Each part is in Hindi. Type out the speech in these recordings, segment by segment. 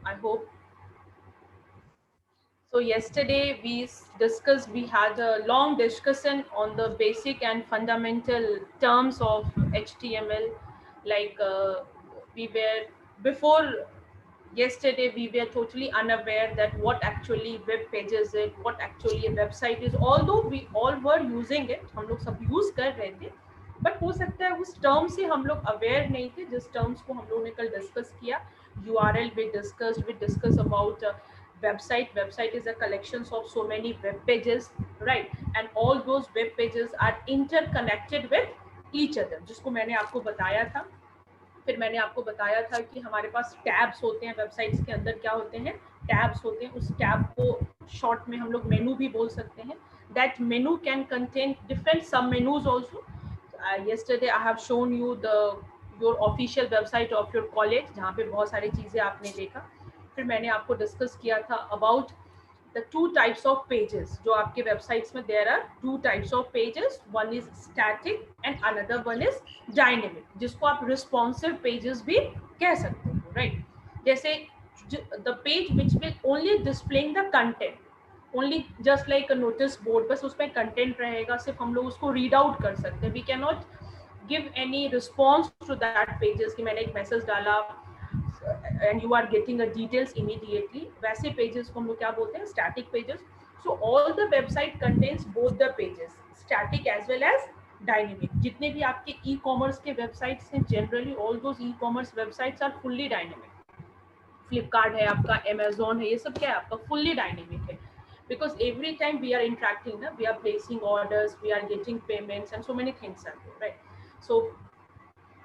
I hope. So yesterday we had a long discussion on the basic and fundamental terms of HTML. Like we were before yesterday we were totally unaware that what actually web pages is, what actually a website is. Although we all were using it, हम लोग सब use कर रहे थे, but हो सकता है उस term से हम लोग aware नहीं थे जिस terms को हम लोगों ने कल discuss किया. URL we discussed about website is a collection of so many web pages, right? And all those web pages are interconnected with each other, जिसको मैंने आपको बताया था. फिर मैंने आपको बताया था कि हमारे पास टैब्स होते हैं वेबसाइट्स के अंदर. क्या होते हैं? टैब्स होते हैं. उस टैब को शॉर्ट में हम लोग मेनू भी बोल सकते हैं. That menu can contain different sub menus also. yesterday I have shown you your official website of your college जहाँ पे बहुत सारी चीज़ें आपने देखा. फिर मैंने आपको डिस्कस किया था about the two types of pages जो आपके वेबसाइट्स में. there are two types of pages, one is static and another one is dynamic, जिसको आप responsive pages भी कह सकते हो, right? जैसे the page which will only displaying the content, only just like a notice board, बस उसमें content रहेगा, सिर्फ हम लोग उसको read out कर सकते हैं. we cannot give any response to that pages कि मैंने एक मैसेज डाला and you are getting a details immediately. वैसे pages को हम लोग क्या बोलते हैं? Static pages. So all the website contains both the pages, static as well as dynamic. जितने भी आपके e-commerce के websites हैं, generally all those e-commerce websites are fully dynamic. Flipkart है आपका, Amazon है, ये सब क्या है आपका? Fully dynamic है. Because every time we are interacting, we are placing orders, we are getting payments, and so many things are there, right? So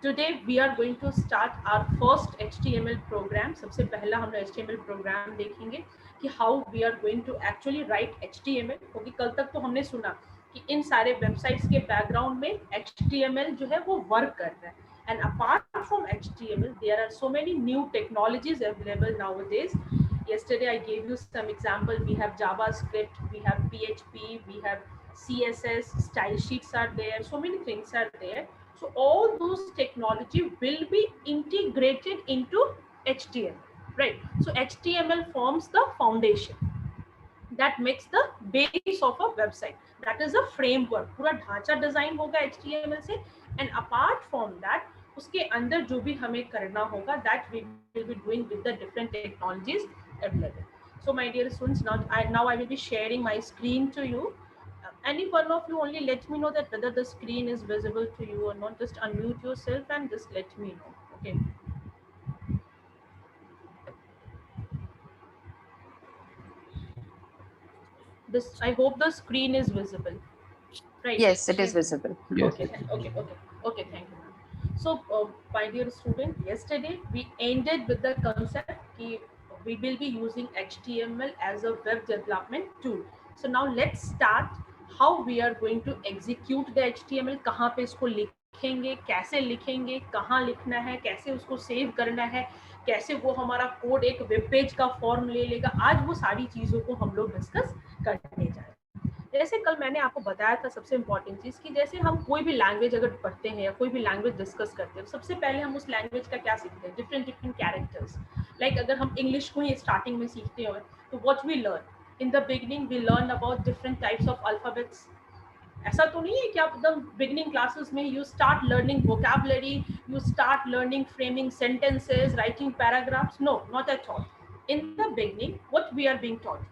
today we are going to start our first HTML program. सबसे पहला हम लोग HTML program देखेंगे कि how we are going to actually write HTML. क्योंकि कल तक तो हमने सुना कि इन सारे वेबसाइट्स के बैकग्राउंड में HTML जो है वो वर्क कर रहा है. And apart from HTML, there are so many new technologies available nowadays. Yesterday I gave you some example. We have JavaScript, we have PHP, we have CSS, style sheets are there, so many things are there. So all those technology will be integrated into HTML, right? So HTML forms the foundation that makes the base of a website. That is a framework. पूरा ढांचा डिजाइन होगा HTML से, and apart from that उसके अंदर जो भी हमें करना होगा that we will be doing with the different technologies available. So my dear students, now I will be sharing my screen to you. Any one of you only let me know that whether the screen is visible to you or not. Just unmute yourself and just let me know. Okay. This, I hope the screen is visible. Right. Yes, it is visible. Yes. Okay. Okay. Thank you, ma'am. So, my dear student, yesterday we ended with the concept that we will be using HTML as a web development tool. So now let's start how we are going to execute the HTML. कहाँ पे इसको लिखेंगे, कैसे लिखेंगे, कहाँ लिखना है, कैसे उसको सेव करना है, कैसे वो हमारा कोड एक वेब पेज का फॉर्म ले लेगा. आज वो सारी चीज़ों को हम लोग डिस्कस करने जा रहे हैं. जैसे कल मैंने आपको बताया था सबसे इम्पोर्टेंट चीज़ कि जैसे हम कोई भी लैंग्वेज अगर पढ़ते हैं या कोई भी लैंग्वेज डिस्कस करते हैं, सबसे पहले हम उस लैंग्वेज का क्या सीखते हैं? Different characters. लाइक अगर हम इंग्लिश को ही स्टार्टिंग में सीखते हो तो what we learn in the beginning, we learn about different types of alphabets. ऐसा तो नहीं है कि आप एकदम बिगनिंग क्लासेस में you start learning vocabulary, you start learning framing sentences, writing paragraphs. No, not at all. In the beginning, what we are being taught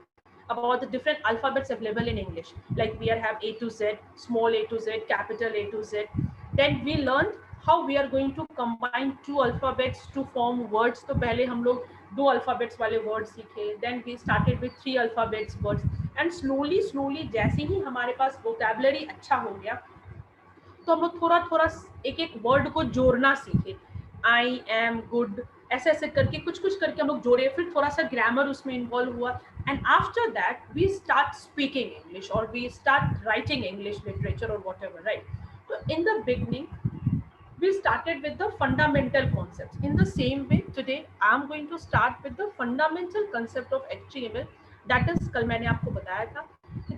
about the different alphabets available in English, like we are have A to Z, small a to Z, capital A to Z. Then we learned how we are going to combine two alphabets to form words. तो पहले हम लोग दो अल्फाबेट्स वाले वर्ड्स सीखे. Then we started with three alphabets words, and slowly जैसे ही हमारे पास वोकैबुलरी अच्छा हो गया तो हम लोग थोड़ा एक एक वर्ड को जोड़ना सीखे. आई एम गुड, ऐसे ऐसे करके कुछ करके हम लोग जोड़े. फिर थोड़ा सा ग्रामर उसमें इन्वॉल्व हुआ. And after that we start speaking English और we start writing English literature और वॉट एवर, राइट? तो in the beginning we started with the fundamental concepts. In the same way, today I am going to start with the fundamental concept of HTML. That is, कल मैंने आपको बताया था,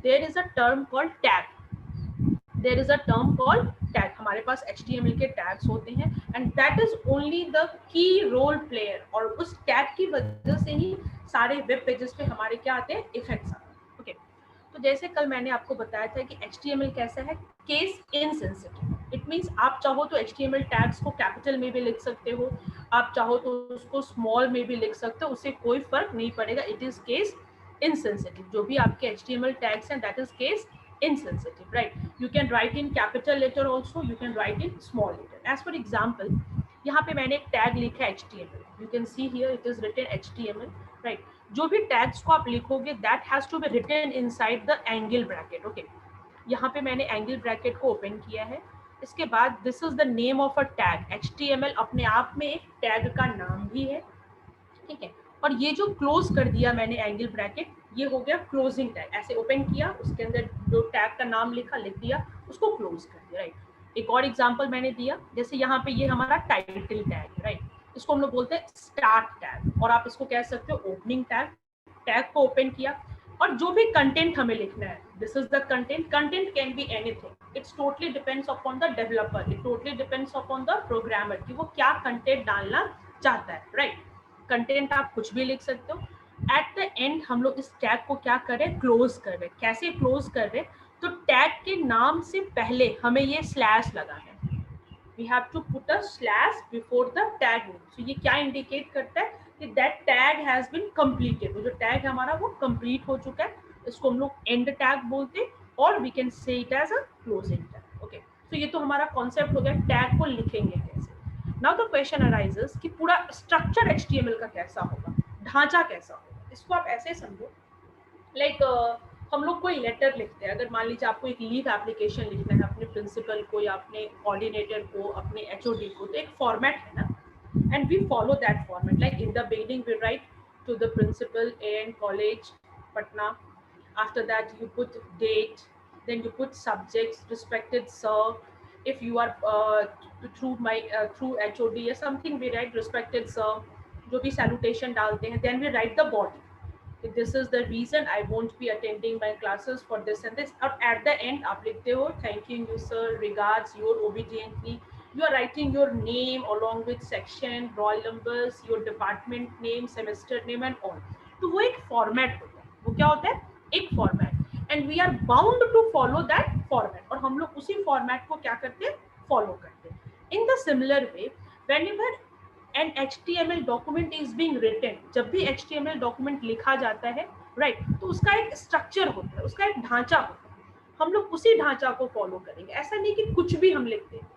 there is a term called tag. There is a term called tag. हमारे पास HTML के टैग्स होते हैं and that is only the key role player, और उस टैग की वजह से ही सारे वेब पेजेस पे हमारे क्या आते हैं, इफेक्ट्स आते हैं। ओके, तो जैसे कल मैंने आपको बताया था कि HTML कैसा है, केस इनसेंसिटिव। इट मीन्स आप चाहो तो HTML टैग्स को कैपिटल में भी लिख सकते हो, आप चाहो तो उसको स्मॉल में भी लिख सकते हो, उससे कोई फर्क नहीं पड़ेगा। It is case insensitive. जो भी आपके HTML tags हैं, that is case insensitive, right? You can write in capital letter also, you can write in small letter. As for example, यहाँ पे मैंने एक टैग लिखा है HTML. You can see here it is written HTML, right? जो भी टैग्स को आप लिखोगे that has to be written inside the angle bracket. Okay, यहाँ पे मैंने एंगल ब्रैकेट को ओपन किया है। इसके बाद this is the name of a tag. HTML अपने आप में एक टैग का नाम भी है, ठीक है। और ये जो क्लोज कर दिया मैंने एंगल ब्रैकेट, ये हो गया क्लोजिंग टैग। ऐसे ओपन किया, उसके अंदर जो टैग का नाम लिखा लिख दिया, उसको क्लोज कर दिया, राइट। एक और एग्जांपल मैंने दिया, जैसे यहाँ पे ये हमारा टाइटल टैग है, राइट। इसको हम लोग बोलते हैं स्टार्ट टैग, और आप इसको कह सकते हो ओपनिंग टैग। टैग को ओपन किया, और जो भी कंटेंट हमें लिखना है, this is the content. Content can be anything, it's totally depends upon the developer, it totally depends upon the programmer कि वो क्या कंटेंट डालना चाहता है, राइट। कंटेंट आप कुछ भी लिख सकते हो। एट द एंड हम लोग इस टैग को क्या कर रहे हैं, क्लोज कर रहे हैं। कैसे क्लोज कर रहे हैं, तो टैग के नाम से पहले हमें ये स्लैश लगाना है। we have to put a slash before the tag name. So ये क्या इंडिकेट करता है कि that tag has been completed, वो जो टैग हमारा वो कंप्लीट हो चुका है। इसको हम लोग एंड टैग बोलते हैं, और we can say it as a closing tag. Okay, तो ये तो हमारा कॉन्सेप्ट हो गया टैग को लिखेंगे कैसे। नाउ द क्वेश्चन अराइजेस कि पूरा स्ट्रक्चर HTML का कैसा होगा, ढांचा कैसा होगा। इसको आप ऐसे समझो, लाइक हम लोग कोई लेटर लिखते हैं। अगर मान लीजिए आपको एक लीव एप्लीकेशन लिखना है अपने प्रिंसिपल को या अपने कोऑर्डिनेटर को, अपने HOD को, तो एक फॉर्मेट है ना, and we follow that format. Like in the beginning we write to the principal and college Patna, after that you put date, then you put subjects, respected sir. If you are through my through HOD or something, we write respected sir, जो भी salutation डालते हैं, then we write the body, this is the reason I won't be attending my classes for this and this. और at the end आप लिखते हो thanking you sir, regards, your obediently. You are writing your name along with section, roll numbers, your department name, semester name and all. तो वो एक format होता है। वो क्या होता है, एक format, and we are bound to follow that format, और हम लोग उसी format को क्या करते हैं, follow करते हैं। In the similar way, whenever an HTML document is being written, जब भी HTML डॉक्यूमेंट लिखा जाता है, राइट, तो उसका एक स्ट्रक्चर होता है, उसका एक ढांचा होता है। हम लोग उसी ढांचा को फॉलो करेंगे। ऐसा नहीं कि कुछ भी हम लिखते हैं।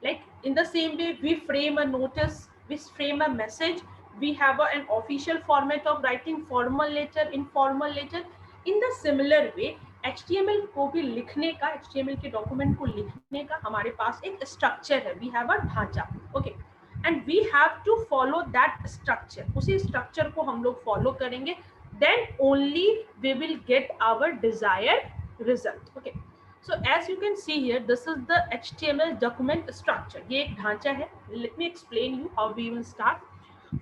Like in the same way we frame a notice, we frame a message, we have an official format of writing formal letter, informal letter. In the similar way HTML को भी लिखने का, HTML के डॉक्यूमेंट को लिखने का हमारे पास एक स्ट्रक्चर है, we have a ढांचा, okay, and we have to follow that structure। उसी स्ट्रक्चर को हम लोग फॉलो करेंगे, then only we will get our desired result। okay, so as you can see here, this is the HTML document structure। ये एक ढांचा है। Let me explain you how we will start.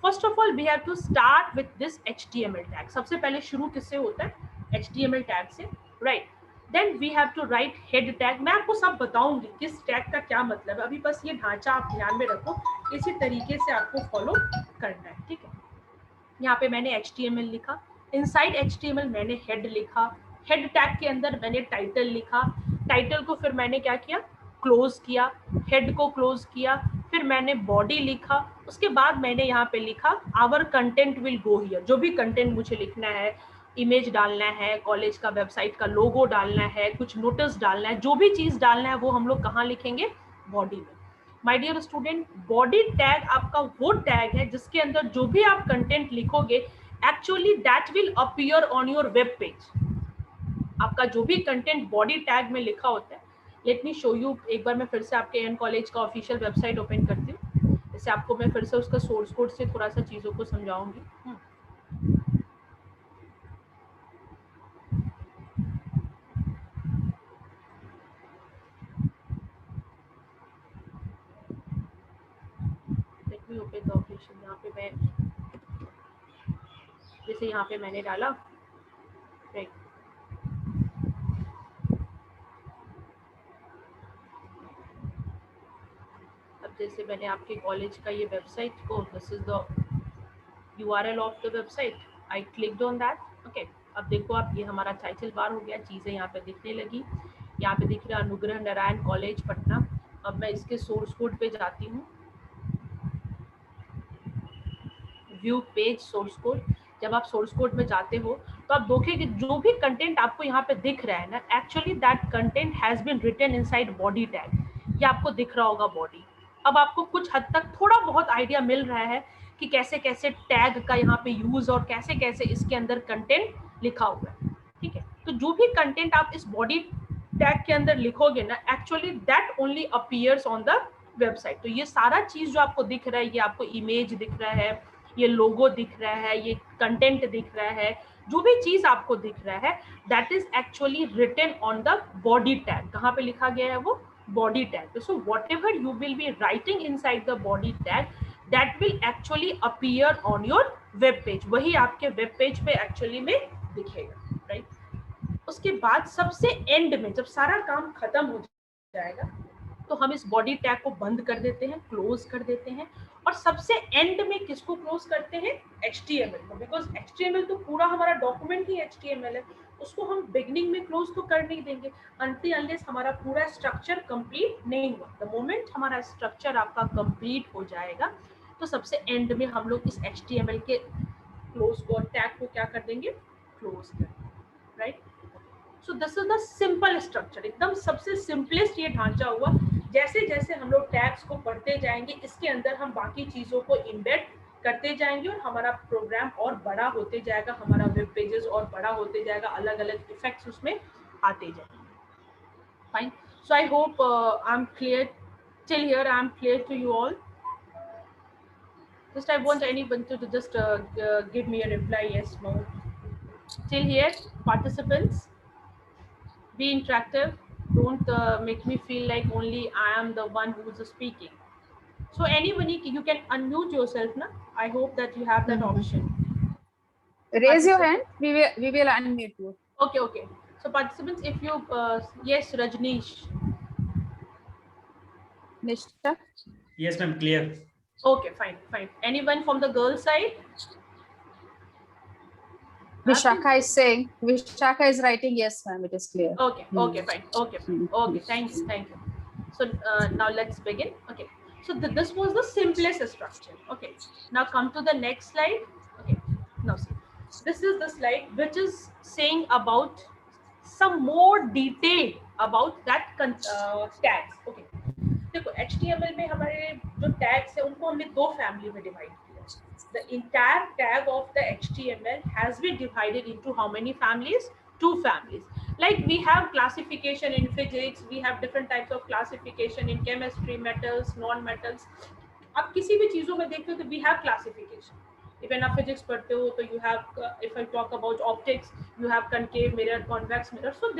First of all, we have to start with this HTML tag। सबसे पहले शुरू किससे होता है, HTML tag से, right? Then we have to write head tag। मैं आपको सब बताऊंगी किस टैग का क्या मतलब है, अभी बस ये ढांचा आप ध्यान में रखो, इसी तरीके से आपको फॉलो करना है, ठीक है। यहाँ पे मैंने HTML लिखा, इनसाइड HTML मैंने हेड लिखा, हेड टैग के अंदर मैंने टाइटल लिखा, टाइटल को फिर मैंने क्या किया, क्लोज किया, हेड को क्लोज किया, फिर मैंने बॉडी लिखा, उसके बाद मैंने यहाँ पे लिखा our content will go here. जो भी कंटेंट मुझे लिखना है, इमेज डालना है, कॉलेज का वेबसाइट का लोगो डालना है, कुछ नोटिस डालना है, जो भी चीज़ डालना है वो हम लोग कहाँ लिखेंगे, बॉडी में। My dear student, body tag आपका वो टैग है जिसके अंदर जो भी आप कंटेंट लिखोगे, actually that will appear on your web page. आपका जो भी कंटेंट बॉडी टैग में लिखा होता है, लेट मी शो यू। एक बार मैं फिर से आपके एन कॉलेज का ऑफिशियल वेबसाइट ओपन करती हूँ, जैसे आपको मैं फिर से उसका सोर्स कोड से थोड़ा सा चीज़ों को समझाऊंगी। Let me open the official. यहाँ पे मैं जैसे यहाँ पे मैंने डाला, राइट, जैसे मैंने आपके कॉलेज का ये वेबसाइट को, this is the URL of the website, I clicked on that. Okay, अब देखो आप, ये हमारा टाइटल बार हो गया, चीज़ें यहाँ पे दिखने लगी। यहाँ पे दिख रहा है अनुग्रह नारायण कॉलेज पटना। अब मैं इसके सोर्स कोड पे जाती हूँ, व्यू पेज सोर्स कोड। जब आप सोर्स कोड में जाते हो तो आप देखेंगे जो भी कंटेंट आपको यहाँ पे दिख रहा है ना, actually that content has been written inside body tag. ये आपको दिख रहा होगा बॉडी। अब आपको कुछ हद तक थोड़ा बहुत आइडिया मिल रहा है कि कैसे कैसे टैग का यहाँ पे यूज और कैसे कैसे इसके अंदर कंटेंट लिखा हुआ है। ठीक है, तो जो भी कंटेंट आप इस बॉडी टैग के अंदर लिखोगे ना, actually that only appears on the website. तो ये सारा चीज जो आपको दिख रहा है, ये आपको इमेज दिख रहा है, ये लोगो दिख रहा है, ये कंटेंट दिख रहा है, जो भी चीज आपको दिख रहा है, that is actually written on the body tag. कहाँ पे लिखा गया है वो? Body tag. So whatever you will be writing inside the body tag, that will actually appear on your web page. वही आपके वेब पेज पे एक्चुअली में दिखेगा, राइट। उसके बाद सबसे एंड में जब सारा काम खत्म हो जाएगा तो हम इस बॉडी टैग को बंद कर देते हैं, क्लोज कर देते हैं। और सबसे एंड में किसको क्लोज करते हैं? HTML को, बिकॉज HTML तो पूरा हमारा डॉक्यूमेंट ही HTML है, उसको हम बिगनिंग में क्लोज तो कर नहीं देंगे अनटिल अनलेस हमारा पूरा स्ट्रक्चर कंप्लीट नहीं हुआ। द मोमेंट हमारा स्ट्रक्चर आपका कंप्लीट हो जाएगा तो सबसे एंड में हम लोग इस HTML के क्लोज को, टैग को क्या कर देंगे? क्लोज कर देंगे, right. So this is the simple structure, एकदम सबसे सिंपलेस्ट ये ढांचा हुआ। जैसे जैसे हम लोग टैग्स को पढ़ते जाएंगे, इसके अंदर हम बाकी चीजों को इम्बेड करते जाएंगे और हमारा प्रोग्राम और बड़ा होते जाएगा, हमारा वेब पेजेस और बड़ा होते जाएगा, अलग अलग इफेक्ट्स उसमें आते जाएंगे। Fine, so I hope I am clear till here. I am clear to you all. Just I want anyone to just give me a reply, yes, no. Till here, participants, be interactive. Don't make me feel like only I am the one who's speaking. So anyone, you can unmute yourself, na? I hope that you have that option. Raise your hand. We will unmute you. Okay, okay. So participants, if you yes, Rajneesh. Nishta. Yes, ma'am. Clear. Okay, fine, fine. Anyone from the girl side? Vishakha is saying. Vishakha is writing yes, ma'am. It is clear. Okay, okay, fine. Okay, fine. Okay, thank you, thank you. So now let's begin. Okay. So this was the simplest structure. Okay. Now come to the next slide. Okay. Now see. This is the slide which is saying about some more detail about that tags. Okay. देखो HTML में हमारे जो tags है उनको हमने दो फैमिली में डिवाइड किया. The entire tag of the HTML has been divided into how many families? 2 families. Like we have classification in physics, we have different types of classification in chemistry, metals, non-metals. आप किसी भी चीजों में देखते हो तो we have classification. If आप physics पढ़ते हो तो you have, if I talk about optics, you have concave mirror, convex mirror. So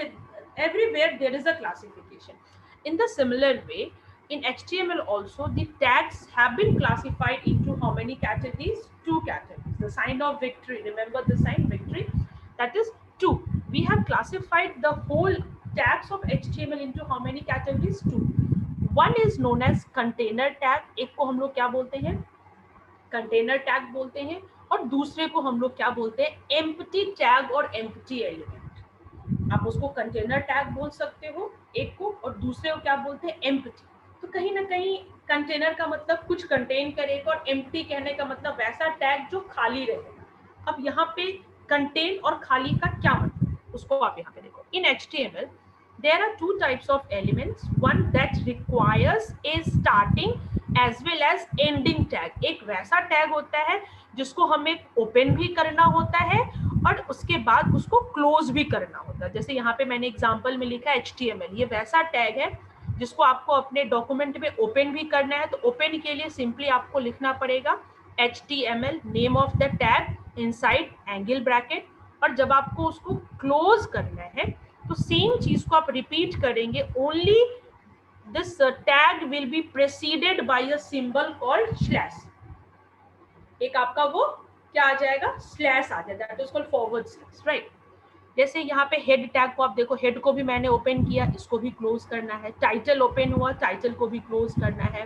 everywhere there is a classification. In the similar way, in HTML also, the tags have been classified into how many categories? 2 categories. The sign of victory, remember the sign victory, that is 2. We have classified the whole tags of HTML into how many categories? 2. One is known as container tag, एक को हम लोग क्या बोलते हैं? कंटेनर टैग बोलते हैं, और दूसरे को हम लोग क्या बोलते हैं? एम्प्टी टैग और एम्प्टी एलिमेंट। आप उसको कंटेनर टैग बोल सकते हो एक को, और दूसरे को क्या बोलते हैं? एम्प्टी। तो कहीं ना कहीं कंटेनर का मतलब कुछ कंटेन करेगा और एम्प्टी कहने का मतलब वैसा टैग जो खाली रहेगा। अब यहाँ पे कंटेन और खाली का क्या मतलब, उसको आप यहाँ पे देखो। इन HTML there are 2 types of elements, one that requires a starting as well as ending tag. एक वैसा टैग होता है जिसको हमें ओपन भी करना होता है और उसके बाद उसको क्लोज भी करना होता है। जैसे यहाँ पे मैंने एग्जांपल में लिखा है HTML, ये वैसा टैग है जिसको आपको अपने डॉक्यूमेंट में ओपन भी करना है। तो ओपन के लिए सिंपली आपको लिखना पड़ेगा HTML, name of the tag inside angle bracket, और जब आपको उसको क्लोज करना है तो सेम चीज को आप रिपीट करेंगे, only this tag will be preceded by a symbol called slash. एक आपका वो क्या आ जाएगा? स्लैश आ जाएगा, that is called forward slash, right. जैसे यहाँ पे हेड टैग को आप देखो, हेड को भी मैंने ओपन किया, इसको भी क्लोज करना है। टाइटल ओपन हुआ, टाइटल को भी क्लोज करना है।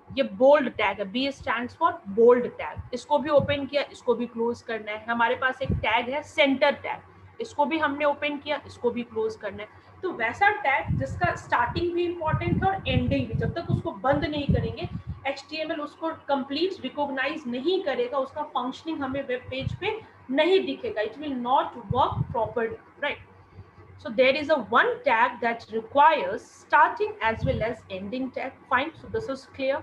ये बोल्ड टैग है, B stands for bold tag, इसको भी ओपन किया, इसको भी क्लोज करना है। हमारे पास एक टैग है सेंटर टैग, इसको भी हमने ओपन किया, इसको भी क्लोज करना है। तो वैसा टैग जिसका स्टार्टिंग भी इंपॉर्टेंट है और एंडिंग भी, जब तक उसको बंद नहीं करेंगे HTML उसको कंप्लीट रिकॉग्नाइज नहीं करेगा, उसका फंक्शनिंग हमें वेब पेज पे नहीं दिखेगा, it will not work properly, right? So there is a one tag that requires starting as well as ending tag. Fine, so this is clear.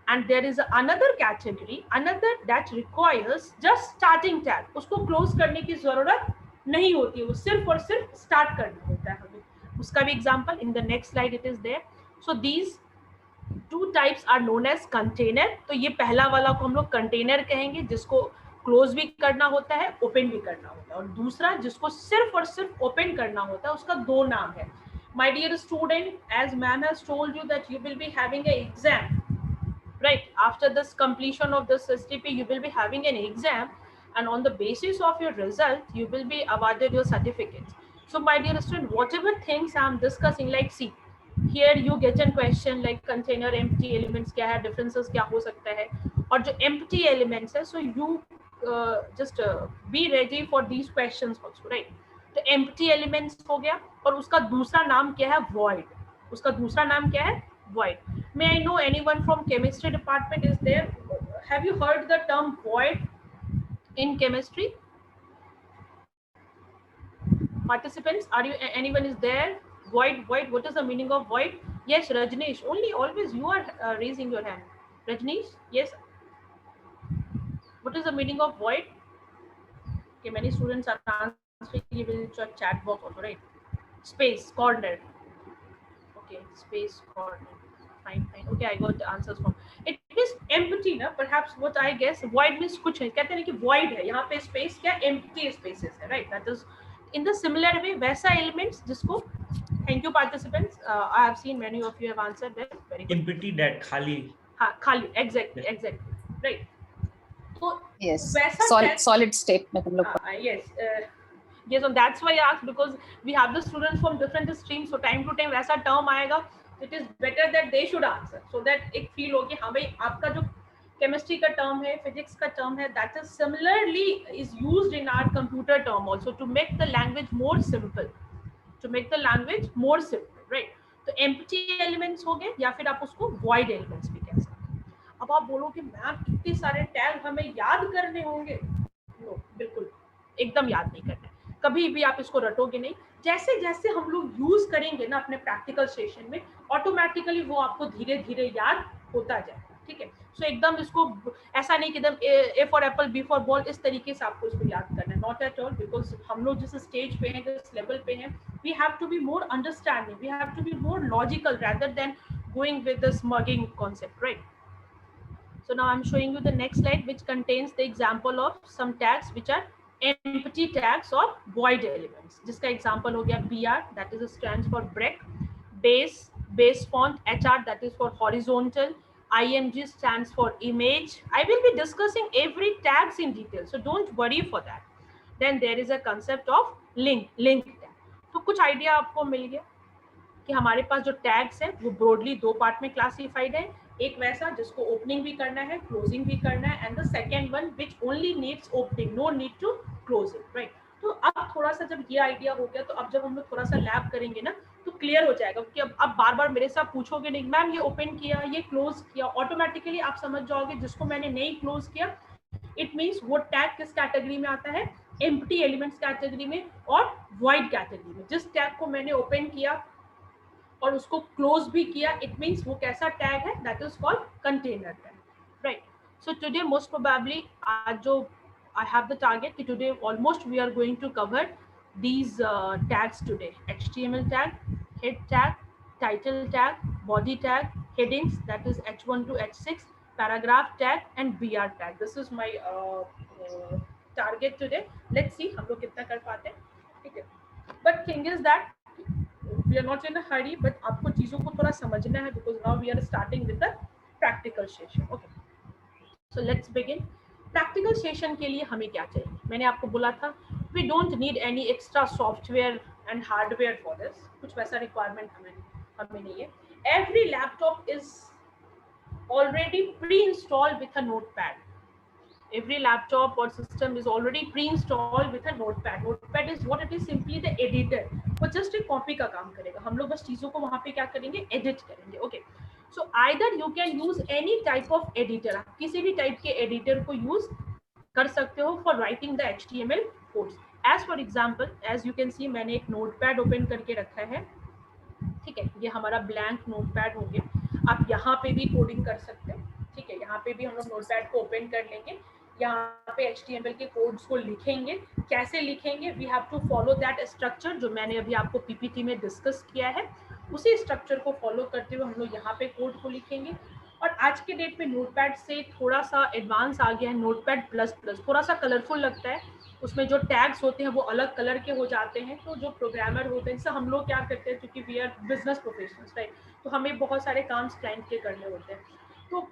And there is another category, another that requires just starting tag. उसको close करने की जरूरत नहीं होती है, वो सिर्फ और सिर्फ start करना होता है हमें। उसका भी example in the next slide it is there. So these two types are known as container. तो ये पहला वाला को हम लोग कंटेनर कहेंगे, जिसको क्लोज भी करना होता है, ओपन भी करना होता है। और दूसरा जिसको सिर्फ और सिर्फ ओपन करना होता है, उसका दो नाम है। My dear student, as ma'am has told you that you will be having an exam, right? After this completion of this STP, you will be having an exam, and on the basis of your result, you will be awarded your certificates. So my dear student, whatever things I am discussing, like see, here you get a question like container empty elements क्या है, differences क्या हो सकता है, और जो empty elements है, so you just be ready for these questions also, right? तो empty elements हो गया, और उसका दूसरा नाम क्या है, void। उसका दूसरा नाम क्या है, void। May I know anyone from chemistry department is there? Have you heard the term void in chemistry? Participants, are you, anyone is there? Void, what is the meaning of void? Yes, Rajneesh, only always you are raising your hand. Rajneesh, yes. What is the meaning of void? Okay, many students are answering, you will check chat box also, right? Space, corner. Okay, space, corner. Fine. Okay, I got the answers from. It is empty ना, perhaps what I guess void means कुछ है, कहते हैं कि void है, यहाँ पे space क्या, empty spaces है, right? That is in the similar way वैसा elements जिसको, thank you participants, I have seen many of you have answered that, very good. Empty, that खाली. हाँ, खाली, exactly, right? तो yes, वैसा solid state में हम लोग yes, and that's why I asked, because we have the students from different streams, so time to time वैसा term आएगा, it is better that they should answer, so that एक feel हो कि हाँ भाई आपका जो chemistry का term है, physics का term है, that is similarly is used in our computer term also to make the language more simple, right? तो empty elements हो गए, या फिर आप उसको void elements भी कह सकते हैं। अब आप बोलोगे मैम कितने सारे टैग हमें याद करने होंगे? नो, बिल्कुल एकदम याद नहीं करना है, कभी भी आप इसको रटोगे नहीं। जैसे जैसे हम लोग यूज करेंगे ना अपने प्रैक्टिकल सेशन में, ऑटोमेटिकली वो आपको धीरे धीरे याद होता जाएगा, ठीक है? सो एकदम इसको ऐसा नहीं कि एकदम A for apple, B for ball, इस तरीके से आपको इसको याद करना है, नॉट एट ऑल, बिकॉज हम लोग जिस स्टेज पे हैं, जिस लेवल पे हैं, we have to be more understanding, we have to be more logical rather than going with the smugging concept, right? So now I'm showing you the next slide, which contains the example of some tags which are empty tags or void elements. जिसका example हो गया BR, that is stands for break, base font, HR that is for horizontal, IMG stands for image. I will be discussing every tags in detail, so don't worry for that. Then there is a concept of link tag. तो कुछ idea आपको मिल गया कि हमारे पास जो टैग्स हैं वो ब्रॉडली दो पार्ट में क्लासिफाइड है, एक वैसा जिसको ओपनिंग भी करना है, क्लोजिंग भी करना है, and the second one which only needs opening, no need to close it, right? तो अब थोड़ा सा जब ये आइडिया हो गया, तो अब जब हम लोग थोड़ा सा लैब करेंगे ना, तो क्लियर हो जाएगा, क्योंकि अब बार बार मेरे साथ पूछोगे नहीं मैम ये ओपन किया, ये क्लोज किया, ऑटोमेटिकली आप समझ जाओगे जिसको मैंने नहीं क्लोज किया, इट मीन्स वो टैग किस कैटेगरी में आता है, एम्प्टी एलिमेंट्स कैटेगरी में और वॉइड कैटेगरी में। जिस टैग को मैंने ओपन किया और उसको क्लोज भी किया, इट मीन्स वो कैसा टैग है, that is called container tag, right? So today most probably आज जो आई हैव द टारगेट कि today almost we are going to cover these tags today: HTML tag, head tag, title tag, body tag, headings that is H1 to H6, paragraph tag and BR tag. This is my target today. Let's see हम लोग कितना कर पाते हैं, ठीक है? But thing is that we are not in a hurry, but आपको चीजों को थोड़ा समझना है, because now we are starting with the practical session. Okay, so let's begin. Practical session के लिए हमें क्या चाहिए? मैंने आपको बोला था we don't need any extra software and hardware for this. कुछ वैसा रिक्वायरमेंट हमें नहीं है. Every laptop is already pre-installed with a notepad. Every laptop or system is already pre-installed with a notepad. Notepad is what? It is simply the editor. वो just एक copy का काम करेगा, हम लोग बस चीजों को वहाँ पे क्या करेंगे, edit करेंगे. Okay, so either you can use any type of editor, आप किसी भी type के editor को use कर सकते हो for writing the HTML codes. As for example, as you can see, मैंने एक notepad open करके रखा है. ठीक है, ये हमारा ब्लैंक नोटपैड हो गया. आप यहाँ पे भी कोडिंग कर सकते हैं. ठीक है, यहाँ पे भी हम लोग नोटपैड को ओपन कर लेंगे. यहाँ पे HTML के कोड्स को लिखेंगे. कैसे लिखेंगे? We have to follow that structure जो मैंने अभी आपको पीपीटी में डिस्कस किया है. उसी स्ट्रक्चर को फॉलो करते हुए हम लोग यहाँ पे कोड को लिखेंगे. और आज के डेट में नोटपैड से थोड़ा सा एडवांस आ गया है नोटपैड प्लस प्लस. थोड़ा सा कलरफुल लगता है, उसमें जो टैग्स होते हैं वो अलग कलर के हो जाते हैं. तो जो प्रोग्रामर होते हैं, इससे हम लोग क्या करते हैं, क्योंकि we are business professionals, right, तो हमें बहुत सारे काम क्लाइंट के करने होते हैं. तो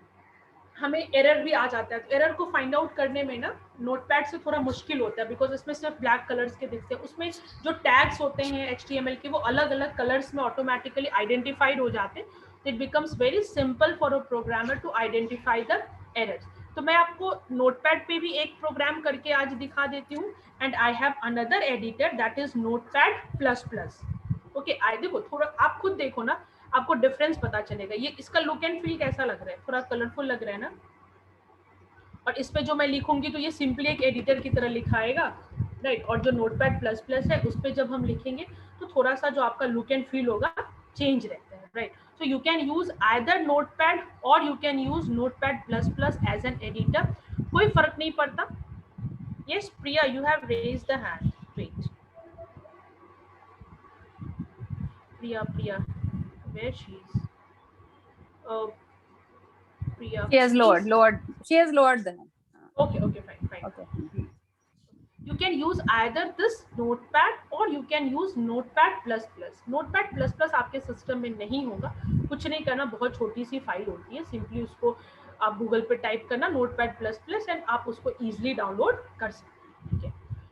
हमें एरर भी आ जाता है. तो एरर को फाइंड आउट करने में ना नोटपैड से थोड़ा मुश्किल होता है, बिकॉज इसमें सिर्फ ब्लैक कलर्स के दिखते हैं. उसमें जो टैग्स होते हैं HTML के वो अलग अलग कलर्स में ऑटोमेटिकली आइडेंटिफाइड हो जाते हैं. It becomes very simple for a programmer to identify the errors. तो मैं आपको नोटपैड पे भी एक प्रोग्राम करके आज दिखा देती हूँ. And I have another editor that is notepad plus plus. Okay, I देखो, थोड़ा आप खुद देखो ना, आपको डिफरेंस पता चलेगा. ये इसका लुक एंड फील कैसा लग रहा है, थोड़ा कलरफुल लग रहा है ना. और इस पे जो मैं लिखूंगी तो ये सिंपली एक एडिटर की तरह लिखाएगा, राइट. और जो नोटपैड प्लस प्लस है उस पे जब हम लिखेंगे तो थोड़ा सा जो आपका लुक एंड फील होगा चेंज रहता है, right. So you can use either notepad or you can use notepad plus plus as an editor. कोई फर्क नहीं पड़ता. Yes, Priya, you have raised the hand. Wait. Priya, where she is? Priya. She has lowered. She has lowered the hand. Okay, fine. Okay. You can use either this notepad or you can use notepad plus plus. Notepad plus plus आपके सिस्टम में नहीं होगा, कुछ नहीं करना, बहुत छोटी सी फाइल होती है. सिंपली उसको आप गूगल पे टाइप करना notepad plus plus एंड आप उसको इजीली डाउनलोड कर सकते हैं. ठीक है,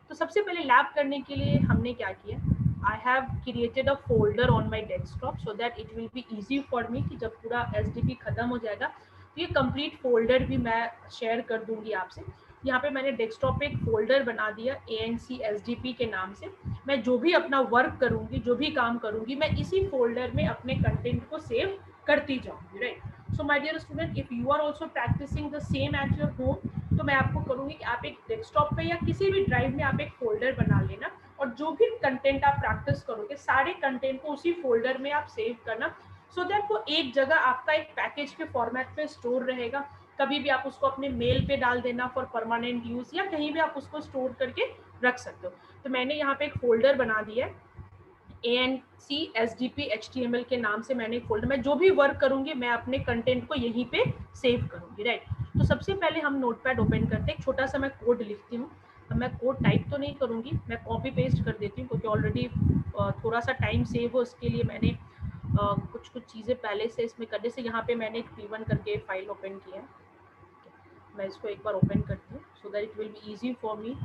तो सबसे पहले लैब करने के लिए हमने क्या किया, I have created a folder on my desktop so that it will be easy for me कि जब पूरा SDP खत्म हो जाएगा तो ये कंप्लीट फोल्डर भी मैं शेयर कर दूंगी आपसे. यहाँ पे मैंने डेस्कटॉप पे एक फोल्डर बना दिया ANC SDP के नाम से. मैं जो भी अपना वर्क करूंगी, जो भी काम करूंगी, मैं इसी फोल्डर में अपने कंटेंट को सेव करती जाऊंगी, right. So my dear student, if you are also practising the same at your home, तो मैं आपको करूंगी कि आप एक डेस्कटॉप पे या किसी भी ड्राइव में आप एक फोल्डर बना लेना और जो भी कंटेंट आप प्रैक्टिस करोगे सारे कंटेंट को उसी फोल्डर में आप सेव करना, सो दैट वो एक जगह आपका एक पैकेज के फॉर्मेट पे स्टोर रहेगा. कभी भी आप उसको अपने मेल पे डाल देना फॉर परमानेंट यूज, या कहीं भी आप उसको स्टोर करके रख सकते हो. तो मैंने यहाँ पे एक फोल्डर बना दिया है ANC SDP HTML के नाम से. मैंने एक फोल्डर, मैं जो भी वर्क करूंगी मैं अपने कंटेंट को यहीं पे सेव करूंगी, राइट. तो सबसे पहले हम नोटपैड ओपन करते हैं. एक छोटा सा मैं कोड लिखती हूँ. अब मैं कोड टाइप तो नहीं करूंगी, मैं कॉपी पेस्ट कर देती हूँ, क्योंकि ऑलरेडी थोड़ा सा टाइम सेव हो इसके लिए मैंने कुछ चीज़ें पहले से इसमें करने से. यहाँ पे मैंने एक P1 करके फाइल ओपन किया है. मैं इसको एक बार ओपन करती हूँ so that it will be easy for me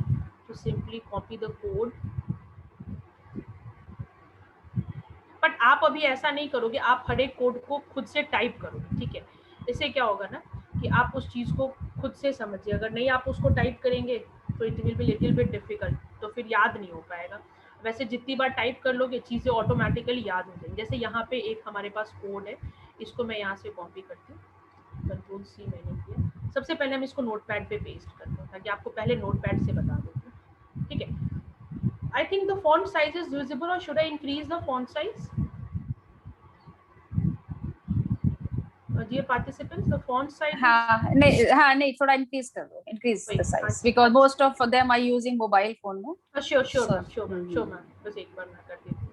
to simply copy the code. But आप अभी ऐसा नहीं करोगे, आप हर एक कोड को खुद से टाइप करोगे, ठीक है. इससे क्या होगा ना कि आप उस चीज़ को खुद से समझिए. अगर नहीं आप उसको टाइप करेंगे तो it will be little bit difficult, तो फिर याद नहीं हो पाएगा. वैसे जितनी बार टाइप कर लोगे चीज़ें ऑटोमेटिकली याद हो जाएंगी. जैसे यहाँ पे एक हमारे पास कोड है, इसको मैं यहाँ से कॉपी करती हूँ. Ctrl+C मैंने किया. सबसे पहले हम इसको नोटपैड पे पेस्ट करते हैं ताकि आपको पहले नोटपैड से बता दूँ. ठीक है, I think the font size is visible, or should I increase the font size? Dear participants, the font size नहीं थोड़ा increase the size because most of them are using mobile phone, no? Sure ma'am. बस एक बार मैं कर देती हूँ.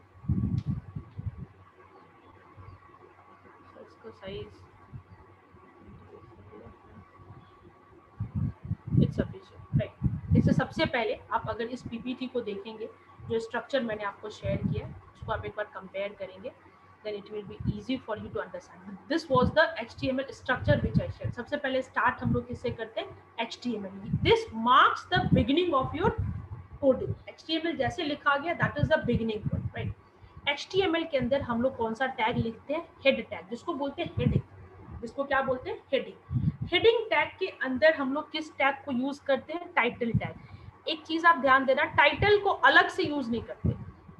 इसका साइज इट्स सफिशिएंट, राइट. इससे सबसे पहले आप अगर इस पीपीटी को देखेंगे, जो स्ट्रक्चर मैंने आपको शेयर किया उसको आप एक बार कंपेयर करेंगे, then it will be easy for you to understand. This was the HTML structure which I shared. सबसे पहले स्टार्ट हम लोग किससे करते हैं, HTML. This marks the beginning of your coding. HTML जैसे लिखा गया that is the beginning point, right? HTML के अंदर हम लोग कौन सा टैग लिखते हैं, हेड टैग, जिसको बोलते हैं हेडिंग. जिसको क्या बोलते हैं, हेडिंग। हेडिंग टैग के अंदर हम लोग किस टैग को यूज करते हैं, टाइटल टैग। एक चीज आप ध्यान देना, टाइटल को अलग से यूज नहीं करते,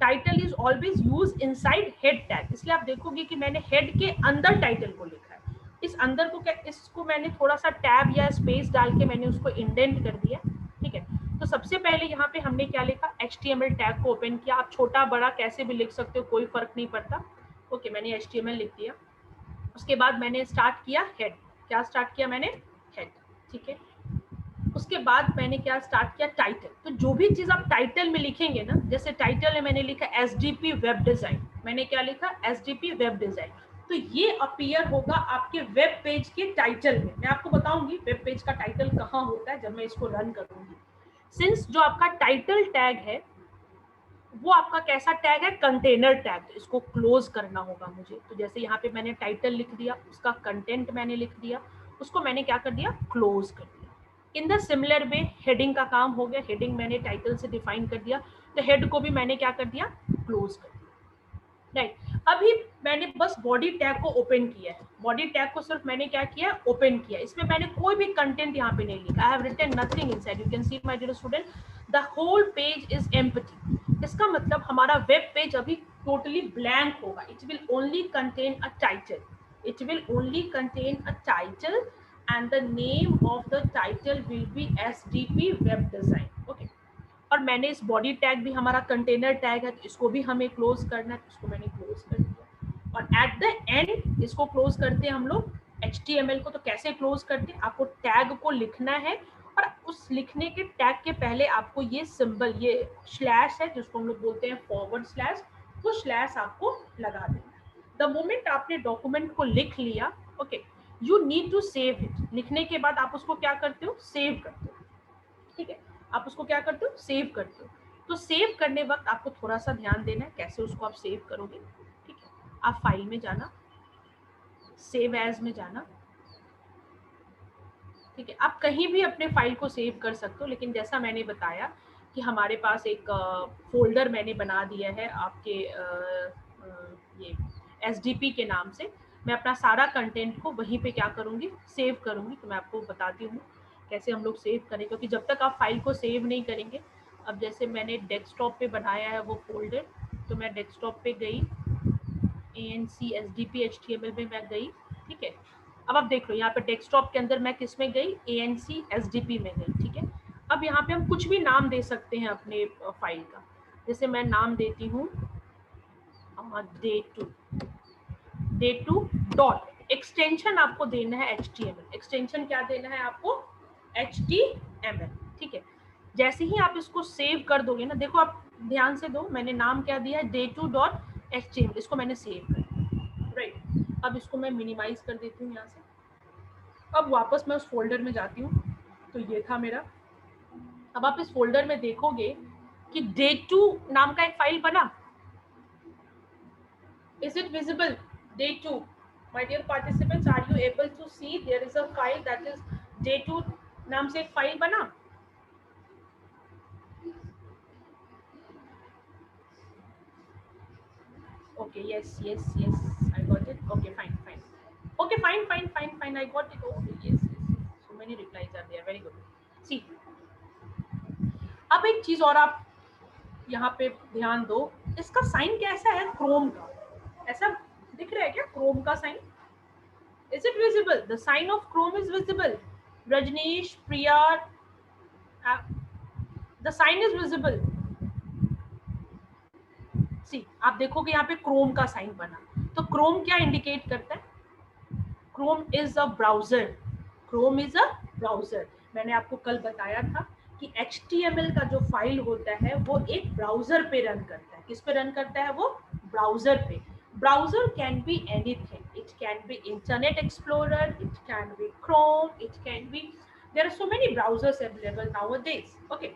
title is always use inside head tag. इसलिए आप देखोगे कि मैंने हेड के अंदर टाइटल को लिखा है। इस अंदर को क्या, इसको मैंने थोड़ा सा टैब या स्पेस डाल के मैंने उसको इंडेंट कर दिया, ठीक है। तो सबसे पहले यहाँ पे हमने क्या लिखा, HTML टैग को ओपन किया। आप छोटा बड़ा कैसे भी लिख सकते हो, कोई फर्क नहीं पड़ता। ओके, मैंने HTML लिख दिया। उसके बाद मैंने स्टार्ट किया हेड। क्या स्टार्ट किया मैंने, हेड, ठीक है। उसके बाद मैंने क्या स्टार्ट किया, टाइटल। तो जो भी चीज आप टाइटल में लिखेंगे ना, जैसे टाइटल में मैंने लिखा SDP वेब डिजाइन, मैंने क्या लिखा, SDP वेब डिजाइन, तो ये अपीयर होगा आपके वेब पेज के टाइटल में। मैं आपको बताऊंगी वेब पेज का टाइटल कहाँ होता है जब मैं इसको रन करूंगी। सिंस जो आपका टाइटल टैग है वो आपका कैसा टैग है, कंटेनर टैग, तो इसको क्लोज करना होगा मुझे। तो जैसे यहाँ पे मैंने टाइटल लिख दिया, उसका कंटेंट मैंने लिख दिया, उसको मैंने क्या कर दिया, क्लोज कर दिया। In the similar way heading का काम हो गया, हेडिंग मैंने टाइटल से डिफाइन कर दिया, तो हेड को भी मैंने क्या कर दिया, क्लोज कर दिया, राइट। अभी मैंने बस बॉडी टैग को ओपन किया है, बॉडी टैग को सिर्फ मैंने क्या किया, ओपन किया। इसमें मैंने कोई भी कंटेंट यहाँ पे नहीं लिखा, I have written nothing inside. You can see my dear student, the whole page is empty. इसका मतलब हमारा वेब पेज अभी टोटली ब्लैंक होगा। It will only contain a title, it will only contain a title and the name of the title will be SDP web design, okay। और मैंने इस बॉडी टैग भी हमारा कंटेनर टैग है, तो इसको भी हमें क्लोज करना है, तो इसको मैंने क्लोज कर दिया। और एट द एंड इसको क्लोज करते हैं हम लोग HTML को। तो कैसे क्लोज करते हैं, आपको टैग को लिखना है और उस लिखने के टैग के पहले आपको ये सिंबल, ये स्लैश है जिसको हम लोग बोलते हैं फॉरवर्ड स्लैश, वो स्लैश आपको लगा देना है। द मोमेंट आपने डॉक्यूमेंट को लिख लिया, okay, you need to save it. लिखने के बाद आप उसको क्या करते हो, सेव करते हो, ठीक है। आप उसको क्या करते हो, सेव करते हो। तो सेव करने वक्त आपको थोड़ा सा ध्यान देना है कैसे उसको आप सेव करोगे, ठीक है। आप फाइल में जाना, सेव एज में जाना, ठीक है। आप कहीं भी अपने फाइल को सेव कर सकते हो, लेकिन जैसा मैंने बताया कि हमारे पास एक फोल्डर मैंने बना दिया है आपके ये SDP के नाम से। मैं अपना सारा कंटेंट को वहीं पे क्या करूँगी, सेव करूँगी। तो मैं आपको बताती हूँ कैसे हम लोग सेव करें, क्योंकि जब तक आप फाइल को सेव नहीं करेंगे, अब जैसे मैंने डेस्कटॉप पे बनाया है वो फोल्डर, तो मैं डेस्कटॉप पे गई, ANC SDP HTML में मैं गई, ठीक है। अब आप देख लो यहाँ पे डेस्कटॉप के अंदर मैं किस में गई, ANC SDP में गई, ठीक है। अब यहाँ पे हम कुछ भी नाम दे सकते हैं अपने फाइल का। जैसे मैं नाम देती हूँ day2 डॉट, एक्सटेंशन आपको देना है HTML। एक्सटेंशन क्या देना है आपको, HTML, ठीक है। जैसे ही आप इसको सेव कर दोगे ना, देखो आप ध्यान से दो, मैंने नाम क्या दिया है, day2 डॉट HTML, इसको मैंने सेव कर दिया, राइट। अब इसको मैं मिनिमाइज कर देती हूँ यहाँ से। अब वापस मैं उस फोल्डर में जाती हूँ, तो ये था मेरा। अब आप इस फोल्डर में देखोगे कि day2 नाम का एक फाइल बना। Is it visible, day2? My dear participants, are you able to see there is a file that is day2 नाम से एक फाइल बना? Okay, yes, I got it. Okay, fine. Okay, fine, I got it. Oh, yes. So many replies are there. Very good. See, अब एक चीज और आप यहाँ पे ध्यान दो, इसका साइन कैसा है, क्रोम का, ऐसा दिख रहा है क्या क्रोम का sign? Is it visible? The sign of Chrome is visible. Rajneesh, Priya, the sign is visible. See, आप देखोगे यहाँ पे क्रोम का साइन बना, तो क्रोम क्या इंडिकेट करता है, Chrome is a browser, Chrome is a browser. मैंने आपको कल बताया था कि HTML का जो फाइल होता है वो एक ब्राउजर पे रन करता है। किस पे रन करता है वो, ब्राउजर पे। Browser can be anything, it can be Internet Explorer, it can be Chrome, it can be, there are so many browsers available nowadays, okay.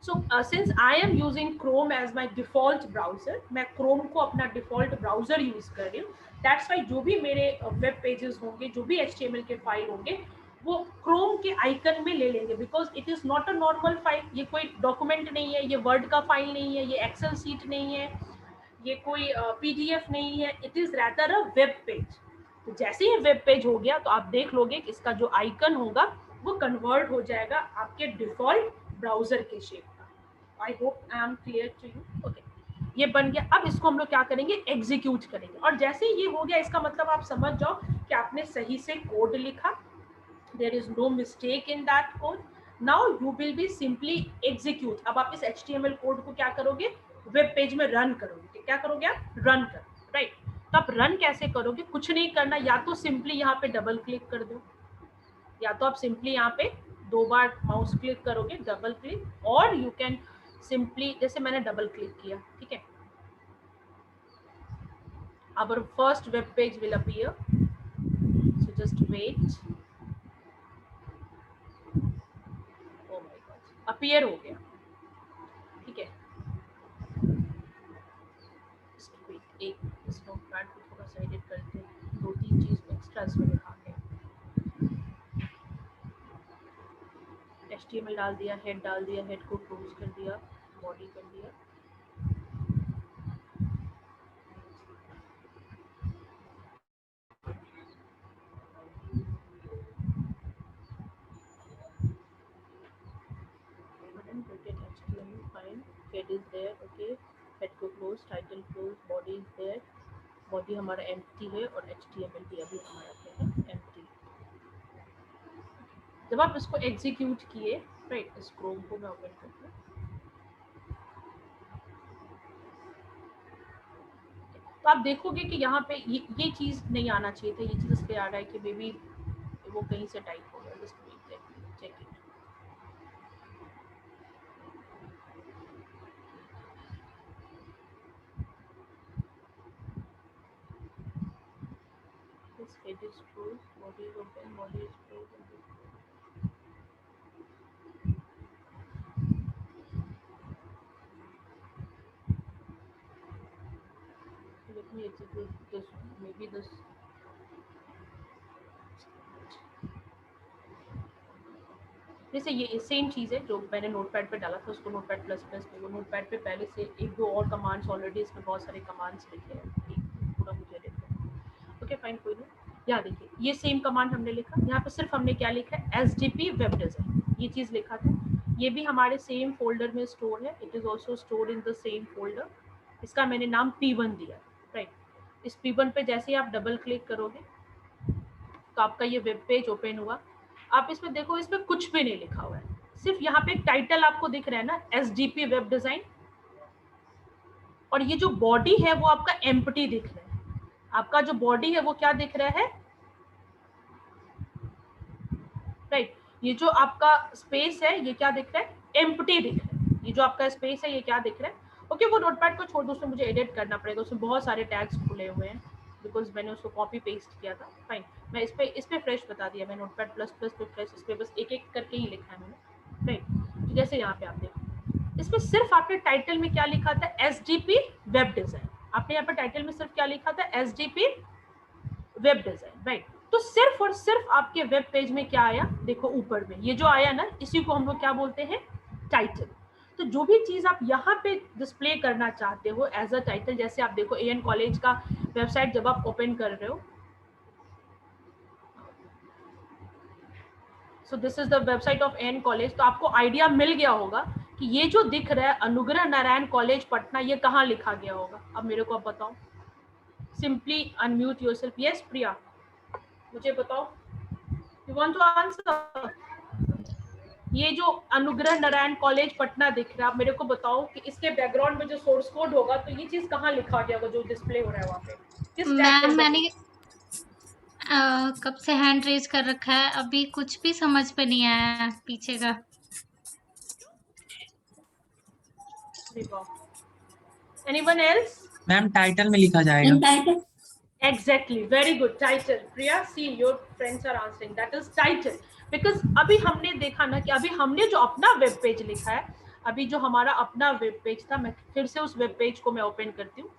So since I am using Chrome as my default browser, मैं Chrome को अपना default browser use कर रही हूँ। That's why जो भी मेरे web pages होंगे, जो भी HTML के फाइल होंगे, वो Chrome के आइकन में ले लेंगे, because it is not a normal file। ये कोई डॉक्यूमेंट नहीं है, ये वर्ड का फाइल नहीं है, ये एक्सेल सीट नहीं है, ये कोई PDF नहीं है, it is rather a web page। तो जैसे ही वेब पेज हो गया तो आप देख लोगे कि इसका जो आइकन होगा वो कन्वर्ट हो जाएगा आपके डिफॉल्ट ब्राउजर के शेप का। I hope I am clear to you. Okay, ये बन गया। अब इसको हम लोग क्या करेंगे, एग्जीक्यूट करेंगे। और जैसे ही ये हो गया इसका मतलब आप समझ जाओ कि आपने सही से कोड लिखा, there is no mistake in that code. Now you will be simply execute। अब आप इस HTML कोड को क्या करोगे, वेब पेज में रन करोगे। क्या करोगे आप, रन करोगे, राइट। तो आप रन कैसे करोगे, कुछ नहीं करना, या तो सिंपली यहाँ पे डबल क्लिक कर दो, या तो आप सिंपली यहाँ पे 2 बार माउस क्लिक करोगे, डबल क्लिक, और यू कैन सिंपली, जैसे मैंने डबल क्लिक किया, ठीक है, our first web page will appear, so just wait। Appear हो गया, ठीक है। एक इस नोटपैड को थोड़ा सा एडिट करते हैं, 2-3 चीज एक्स्ट्रा इसमें दिखा के। HTML डाल दिया, हेड डाल दिया, हेड को क्लोज कर दिया, बॉडी कर दिया। Head is there, okay, head को close, title close, body is there, body हमारा एम्प्टी है, और HTML भी अभी हमारा क्या है, एम्प्टी। जब आप इसको एग्जीक्यूट किए, राइट, इस क्रोम को मैं ओपन करती हूँ, तो आप देखोगे कि यहाँ पे ये चीज नहीं आना चाहिए था, ये चीज इसलिए आ रहा है कि बेबी वो कहीं से टाइप हो गया। Just check it. This head is closed, body is open, body is closed. Let me execute this. Maybe this. जैसे ये सेम चीज़ है जो मैंने नोटपैड पे डाला था, उसको नोटपैड प्लस प्लस पे, वो नोटपैड पे पहले से 1-2 और कमांड्स ऑलरेडी, इसमें बहुत सारे कमांड्स लिखे हैं, पूरा मुझे देखो। ओके फाइन, कोई नहीं। यहाँ देखिए ये सेम कमांड हमने लिखा, यहाँ पे सिर्फ हमने क्या लिखा है, SDP वेब डिज़ाइन, ये चीज़ लिखा था। ये भी हमारे सेम फोल्डर में स्टोर है, it is also store in the same folder. इसका मैंने नाम P1 दिया, राइट। इस P1 पे जैसे ही आप डबल क्लिक करोगे तो आपका ये वेब पेज ओपन हुआ। आप इसमें देखो, इसमें कुछ भी नहीं लिखा हुआ है, सिर्फ यहाँ पे एक टाइटल आपको दिख रहा है ना, SDP वेब डिजाइन, और ये जो बॉडी है वो आपका एम्प्टी दिख रहा है। आपका जो बॉडी है वो क्या दिख रहा है, राइट। ये जो आपका स्पेस है ये क्या दिख रहा है, एम्प्टी दिख रहा है। ये जो आपका स्पेस है ये क्या दिख रहा है, ओके। वो नोटपैड को छोड़ दो, उसमें मुझे एडिट करना पड़ेगा, उसमें बहुत सारे टैग्स खुले हुए हैं बिकॉज मैंने उसको कॉपी पेस्ट किया था। फाइन, मैं इस पे फ्रेश बता दिया, मैं नोटपैड प्लस प्लस पे फ्रेश, इस पे बस एक एक करके ही लिखा है मैंने, राइट। तो जैसे यहाँ पे आप देखो, इसमें सिर्फ आपने टाइटल में क्या लिखा था, SDP वेब डिजाइन। आपने यहाँ पे टाइटल में सिर्फ क्या लिखा था, SDP वेब डिजाइन, राइट। तो सिर्फ और सिर्फ आपके वेब पेज में क्या आया, देखो ऊपर में ये जो आया ना, इसी को हम लोग क्या बोलते हैं, टाइटल। तो जो भी चीज आप यहाँ पे डिस्प्ले करना चाहते हो एज अ टाइटल, जैसे आप देखो AN कॉलेज का वेबसाइट जब आप ओपन कर रहे हो, so this is the website of AN college, तो आपको आइडिया मिल गया होगा कि ये जो दिख रहा है अनुग्रह नारायण कॉलेज पटना, ये कहाँ लिखा गया होगा। अब मेरे को आप बताओ, सिंपली अनम्यूट योरसेल्फ। यस प्रिया, मुझे बताओ, यू वांट टू आंसर। ये जो अनुग्रह नारायण कॉलेज पटना दिख रहा है, आप मेरे को बताओ कि इसके बैकग्राउंड में जो सोर्स कोड होगा, तो ये चीज कहाँ लिखा गया होगा जो डिस्प्ले हो रहा है वहाँ पे, किस टैग पे? मैंने कब से हैंड रेज कर रखा है, अभी कुछ भी समझ पे नहीं आया पीछे का। Anyone else? मैम टाइटल में लिखा जाएगा। Exactly, very good, title. Priya, see your friends are answering, that is title. Because अभी हमने देखा ना कि अभी हमने जो अपना वेब पेज लिखा है, अभी जो हमारा अपना वेब पेज था, मैं फिर से उस वेब पेज को मैं ओपन करती हूँ।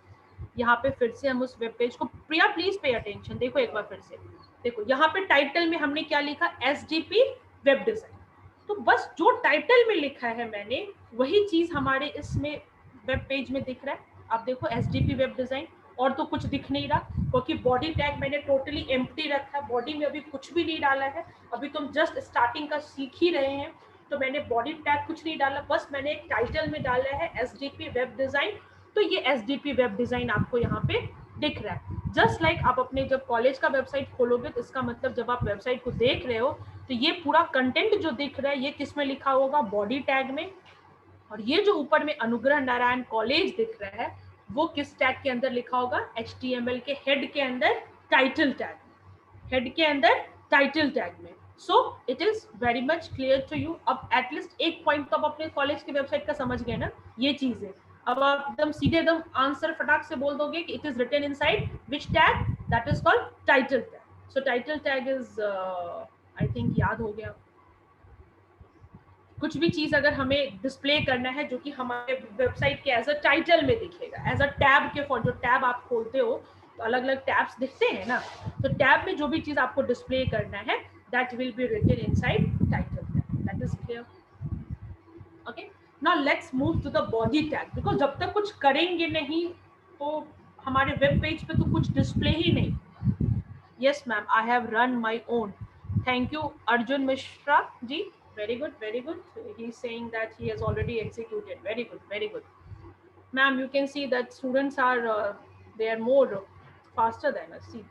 यहाँ पे फिर से हम उस वेब पेज को, प्रिया प्लीज पे अटेंशन, देखो एक बार फिर से देखो, यहाँ पे टाइटल में हमने क्या लिखा, SDP वेब डिजाइन। तो बस जो टाइटल में लिखा है मैंने, वही चीज हमारे इसमें वेब पेज में दिख रहा है। आप देखो SDP वेब डिजाइन, और तो कुछ दिख नहीं रहा, क्योंकि बॉडी टैग मैंने टोटली एम्प्टी रखा है, बॉडी में अभी कुछ भी नहीं डाला है, अभी तुम जस्ट स्टार्टिंग का सीख ही रहे हैं, तो मैंने बॉडी टैग कुछ नहीं डाला, बस मैंने एक टाइटल में डाला है SDP वेब डिजाइन। तो ये SDP वेब डिजाइन आपको यहाँ पे दिख रहा है। जस्ट लाइक आप अपने जब कॉलेज का वेबसाइट खोलोगे तो इसका मतलब जब आप वेबसाइट को देख रहे हो तो ये पूरा कंटेंट जो दिख रहा है ये किस में लिखा होगा, बॉडी टैग में, और ये जो ऊपर में अनुग्रह नारायण कॉलेज दिख रहा है वो किस टैग के अंदर लिखा होगा, HTML के हेड के अंदर टाइटल टैग, हेड के अंदर टाइटल टैग में। So it is very much clear to you. अब एटलीस्ट एक पॉइंट तो आप अपने कॉलेज की वेबसाइट का समझ गए ना, ये चीज है। अब आप एकदम सीधे एकदम आंसर फटाक से बोल दोगे कि it is written inside which tag, that is called title tag. So title tag is I think याद हो गया। कुछ भी चीज अगर हमें डिस्प्ले करना है जो कि हमारे वेबसाइट के एज अ टाइटल में दिखेगा, एज अ टैब के फॉर, जो टैब आप खोलते हो तो अलग अलग टैब्स दिखते हैं ना, तो टैब में जो भी चीज आपको डिस्प्ले करना है that will be written inside title tag. That is clear? Okay, now let's move to the body tag, because जब तक कुछ करेंगे नहीं तो हमारे वेब पेज पे तो कुछ डिस्प्ले ही नहीं। Yes ma'am, I have run my own. Thank you Arjun Mishra ji, very good, very good. He's saying that he has already executed. Very good, very good. Ma'am, you can see that students are they are more faster than us. See,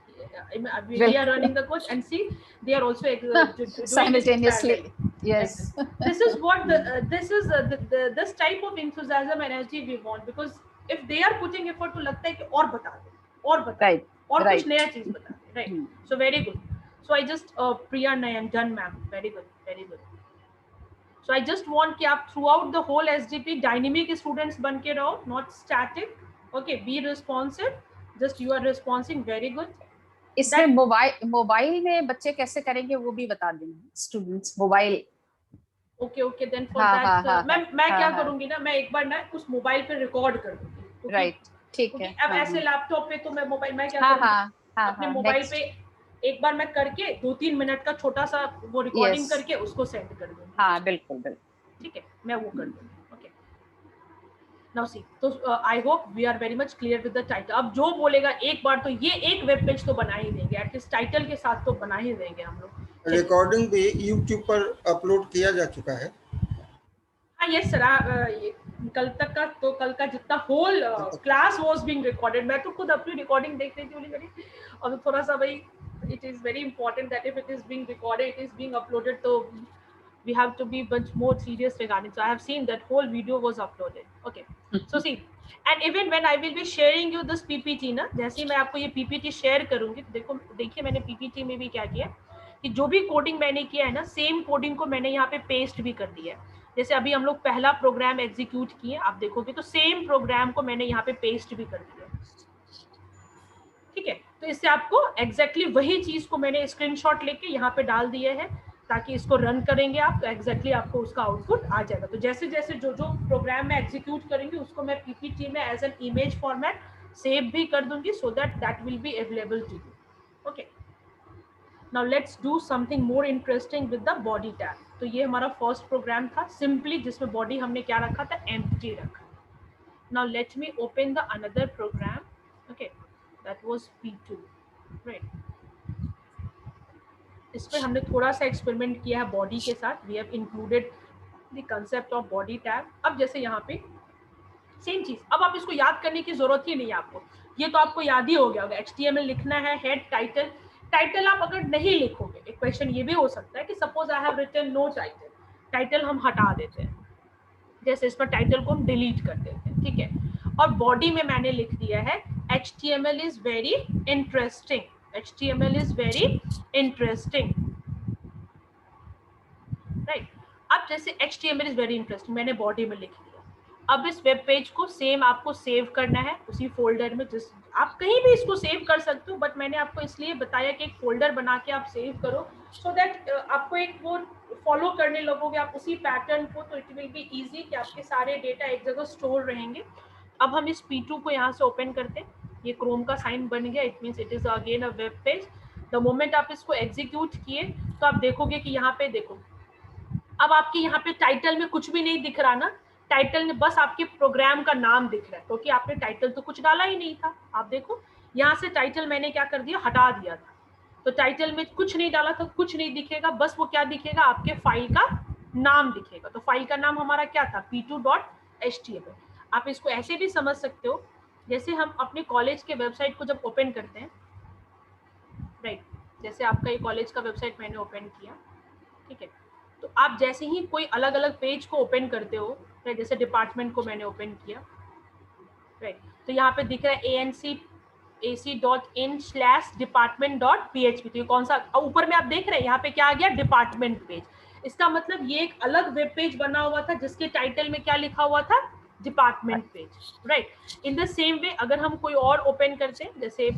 we are running the course and see they are also doing simultaneously. Yes. This is what this is this type of enthusiasm and energy we want, because if they are putting effort to लगता है कि और बता दे, और बता, right, और right. कुछ नया चीज बता दे, right? So very good. So I just Priya Nayan, done ma'am. Very good, very good. So I just want कि आप throughout the whole SDP dynamic students बन के रहो, not static. Okay, be responsive. Just you are responding, very good. इसमें मोबाइल में बच्चे कैसे करेंगे वो भी बता देंगे students, mobile. Okay, okay, then for that मैं क्या करूँगी ना, मैं एक बार ना उस मोबाइल पे रिकॉर्ड कर दूँगी। राइट, ठीक है। अब ऐसे लैपटॉप पे तो मैं मोबाइल में क्या करूँगी, अपने मोबाइल पे एक बार मैं करके 2-3 मिनट का छोटा सा वो रिकॉर्डिंग करके उसको सेंड कर दूंगी। हाँ बिल्कुल बिल्कुल, ठीक है, मैं वो कर दूंगी। ओके, नाउ सी, तो I hope we are very much clear with the title. अब जो बोलेगा एक बार तो ये एक वेब पेज तो बना ही देंगे, एटलीस्ट टाइटल के साथ तो बना ही देंगे हम लोग। रिकॉर्डिंग भी YouTube पर अपलोड किया जा चुका है। हाँ यस सर, कल तक का तो कल का जितना whole class was being recorded, मैं तो खुद अपनी रिकॉर्डिंग देख रही थी मेरी, और थोड़ा सा भाई it is very important that if it is being recorded, it is being uploaded, so we have to be much more serious regarding. So I have seen that whole video was uploaded. Okay, so see, and even when I will be sharing you this PPT ना, जैसे मैं आपको ये PPT शेयर करूंगी, देखो देखिए मैंने PPT में भी क्या किया कि जो भी कोडिंग मैंने किया है ना, सेम कोडिंग को मैंने यहाँ पे पेस्ट भी कर दिया है। जैसे अभी हम लोग पहला प्रोग्राम एग्जीक्यूट किए, आप देखोगे तो सेम प्रोग्राम को मैंने यहाँ पे पेस्ट भी कर दिया, ठीक है। तो इससे आपको एग्जैक्टली वही चीज को मैंने स्क्रीनशॉट लेके यहाँ पे डाल दिए हैं, ताकि इसको रन करेंगे आप तो एग्जैक्टली आपको उसका आउटपुट आ जाएगा। तो जैसे जैसे जो जो प्रोग्राम में एग्जीक्यूट करेंगे उसको मैं पीपीटी में as an image format save भी कर दूंगी, so that that will be available to you. Okay, now let's do something more interesting with the body tag. तो ये हमारा फर्स्ट प्रोग्राम था सिंपली, जिसमें बॉडी हमने क्या रखा था, एम्प्टी रखा। Now let me open the another program. Okay, that was P2, right? इस पे हमने थोड़ा सा एक्सपेरिमेंट किया है बॉडी के साथ। We have included the concept of body tag. अब जैसे यहाँ पे सेम चीज, अब आप इसको याद करने की जरूरत ही नहीं है आपको, ये तो आपको याद ही हो गया होगा। HTML लिखना है, हेड, टाइटल। टाइटल आप अगर नहीं लिखोगे, एक क्वेश्चन ये भी हो सकता है कि suppose I have written no title, title हम हटा देते हैं, जैसे इस पर टाइटल को हम डिलीट कर देते हैं, ठीक है। और बॉडी में मैंने लिख दिया है HTML is very interesting. HTML is very interesting. Right? अब जैसे HTML is very interesting मैंने बॉडी में लिख दिया। अब इस वेब पेज को सेम आपको सेव करना है उसी फोल्डर में, जिस आप कहीं भी इसको सेव कर सकते हो, बट मैंने आपको इसलिए बताया कि एक फोल्डर बना के आप सेव करो, सो दैट आपको एक वो फॉलो करने लगोगे आप उसी पैटर्न को, तो इट विल बी इजी कि आपके सारे डेटा एक जगह स्टोर रहेंगे। अब हम इस P2 को यहाँ से ओपन करते हैं, ये क्रोम का साइन बन गया, it means it is again a web page. The moment आप इसको एग्जीक्यूट किए तो आप देखोगे कि यहाँ पे देखो, अब आपके यहाँ पे टाइटल में कुछ भी नहीं दिख रहा ना, टाइटल ने बस आपके प्रोग्राम का नाम दिख रहा है क्योंकि आपने टाइटल तो कुछ डाला ही नहीं था। आप देखो यहाँ से टाइटल मैंने क्या कर दिया, हटा दिया था, तो टाइटल में कुछ नहीं डाला था, कुछ नहीं दिखेगा, बस वो क्या दिखेगा, आपके फाइल का नाम दिखेगा। तो फाइल का नाम हमारा क्या था, p2.html। आप इसको ऐसे भी समझ सकते हो जैसे हम अपने कॉलेज के वेबसाइट को जब ओपन करते हैं, राइट, जैसे आपका ये कॉलेज का वेबसाइट मैंने ओपन किया, ठीक है, तो आप जैसे ही कोई अलग अलग पेज को ओपन करते हो, राइट, जैसे डिपार्टमेंट को मैंने ओपन किया, राइट, तो यहाँ पे दिख रहा है ancac.in/department.php। तो ये कौन सा, ऊपर में आप देख रहे हैं यहाँ पे क्या आ गया, डिपार्टमेंट पेज। इसका मतलब ये एक अलग वेब पेज बना हुआ था जिसके टाइटल में क्या लिखा हुआ था, department page, right. In the same वे अगर हम कोई और ओपन करते हैं, जैसे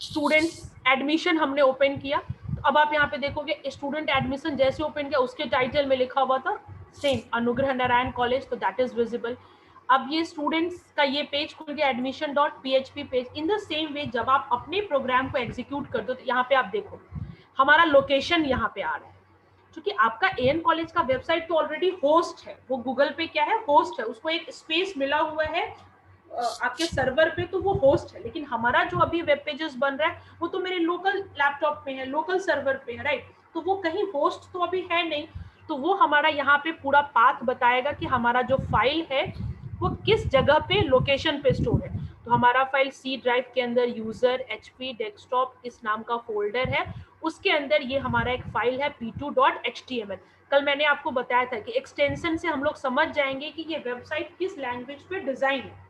स्टूडेंट्स एडमिशन हमने ओपन किया, तो अब आप यहाँ पे देखोगे स्टूडेंट एडमिशन जैसे ओपन किया उसके टाइटल में लिखा हुआ था सेम अनुग्रह नारायण कॉलेज, तो दैट इज विजिबल। अब ये स्टूडेंट्स का ये पेज खुल गया admission.php page. In the same वे जब आप अपने प्रोग्राम को एग्जीक्यूट कर दो तो यहाँ पे आप देखो हमारा लोकेशन यहाँ पे आ रहा है, क्योंकि आपका एएन कॉलेज का वेबसाइट तो ऑलरेडी होस्ट है, वो गूगल पे क्या है, होस्ट है, उसको एक स्पेस मिला हुआ है आपके सर्वर पे, तो वो होस्ट है। लेकिन हमारा जो अभी वेब पेजेस बन रहा है वो तो मेरे लोकल लैपटॉप पे है, लोकल सर्वर पे है, राइट, तो वो कहीं होस्ट तो अभी है नहीं। तो वो हमारा यहाँ पे पूरा पाथ बताएगा कि हमारा जो फाइल है वो किस जगह पे लोकेशन पे स्टोर है। तो हमारा फाइल सी ड्राइव के अंदर यूजर HP डेस्कटॉप इस नाम का फोल्डर है, उसके अंदर ये हमारा एक फाइल है p2.html। कल मैंने आपको बताया था कि एक्सटेंशन से हम लोग समझ जाएंगे कि ये वेबसाइट किस लैंग्वेज पे डिजाइन है।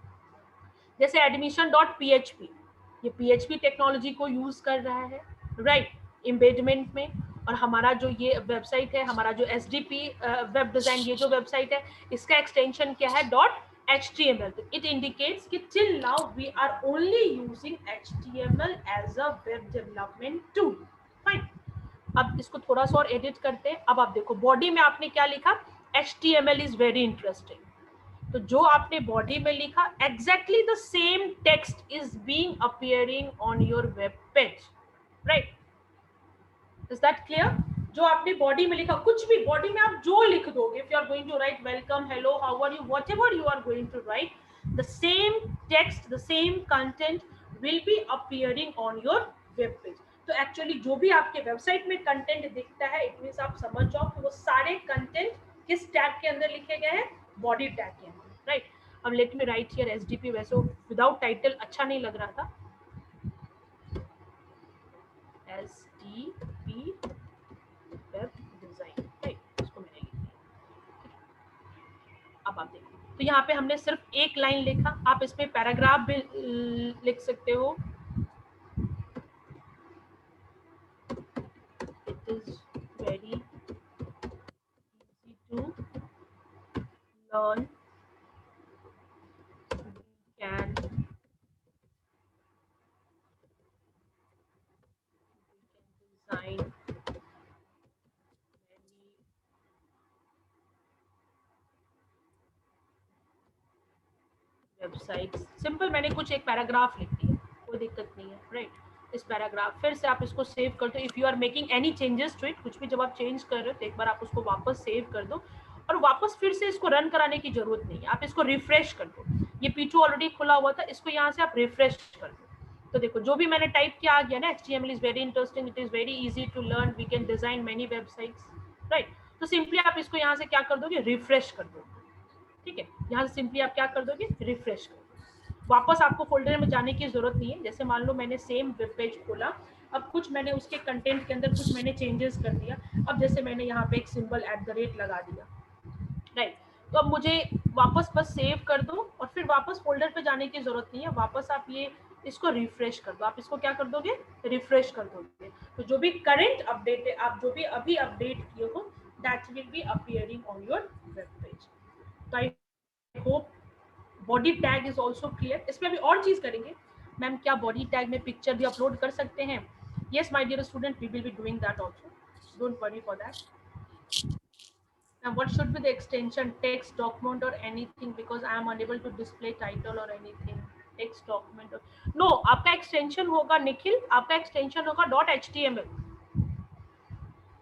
जैसे admission.php, ये PHP टेक्नोलॉजी को यूज कर रहा है, राइट, एम्बेडमेंट में। और हमारा जो ये वेबसाइट है, हमारा जो SDP वेब डिजाइन, ये जो वेबसाइट है इसका एक्सटेंशन क्या है, .html। तो इट इंडिकेट्स कि till now we are only using HTML as a web development tool, fine. अब इसको थोड़ा सा और एडिट करते हैं। अब आप देखो बॉडी में आपने क्या लिखा, HTML इज वेरी इंटरेस्टिंग। तो जो आपने बॉडी में लिखा exactly the same text is being appearing on your web page, right, is that clear. जो आपने बॉडी में लिखा, कुछ भी बॉडी में आप जो लिख दोगे, if you are going to write welcome, hello, how are you, whatever you are going to write, the same text, the same content will be appearing on your web page. तो एक्चुअली जो भी आपके वेबसाइट में कंटेंट दिखता है, इट मींस आप समझ जाओ कि वो सारे कंटेंट किस टैग के अंदर लिखे गए हैं, बॉडी टैग के अंदर, राइट। अब let me right here SDP, वैसे विदाउट टाइटल अच्छा नहीं लग रहा था, SDP वेब डिजाइन, राइट, इसको मैंने लिख दिया। अब आप देखो, तो यहाँ पे हमने सिर्फ एक लाइन लिखा, आप इसमें पैराग्राफ भी लिख सकते हो। It is very easy to learn, can design many websites. Simple मैंने कुछ एक पैराग्राफ लिख दिया, कोई दिक्कत नहीं है, राइट। इस पैराग्राफ फिर से आप इसको सेव कर दो। If you are making any changes to it, कुछ भी जब आप चेंज कर रहे हो तो एक बार आप उसको वापस सेव कर दो और वापस फिर से इसको रन कराने की जरूरत नहीं है, आप इसको रिफ्रेश कर दो। ये P2 ऑलरेडी खुला हुआ था, इसको यहाँ से आप रिफ्रेश कर दो। तो देखो जो भी मैंने टाइप किया आ गया ना, HTML is very interesting, it is very easy to learn, we can design many websites, right. तो सिंपली आप इसको यहाँ से क्या कर दोगे, रिफ्रेश कर दोगे, ठीक है। यहाँ से सिंपली आप क्या कर दोगे, रिफ्रेश कर दोगे। वापस आपको फोल्डर में जाने की जरूरत नहीं है। जैसे मान लो मैंने सेम वेब पेज खोला, अब कुछ मैंने उसके कंटेंट के अंदर कुछ मैंने चेंजेस कर दिया। अब जैसे मैंने यहाँ पे एक सिंबल @ लगा दिया, राइट, तो अब मुझे वापस बस सेव कर दो और फिर वापस फोल्डर पे जाने की जरूरत नहीं है। वापस आप ये इसको रिफ्रेश कर दो, आप इसको क्या कर दोगे, रिफ्रेश कर दोगे। तो जो भी करंट अपडेट है, आप जो भी अभी अपडेट किए हो, that will be appearing on your web page. तो I hope body tag is also clear. इसमें अभी और चीज करेंगे, मैम क्या बॉडी टैग में पिक्चर भी अपलोड कर सकते हैं? Yes my dear student, we will be doing that also, don't worry for that. Now what should be the extension, text, document or anything, because I am unable to display title or anything, text, document or... no, आपका extension होगा निखिल, आपका extension होगा .html,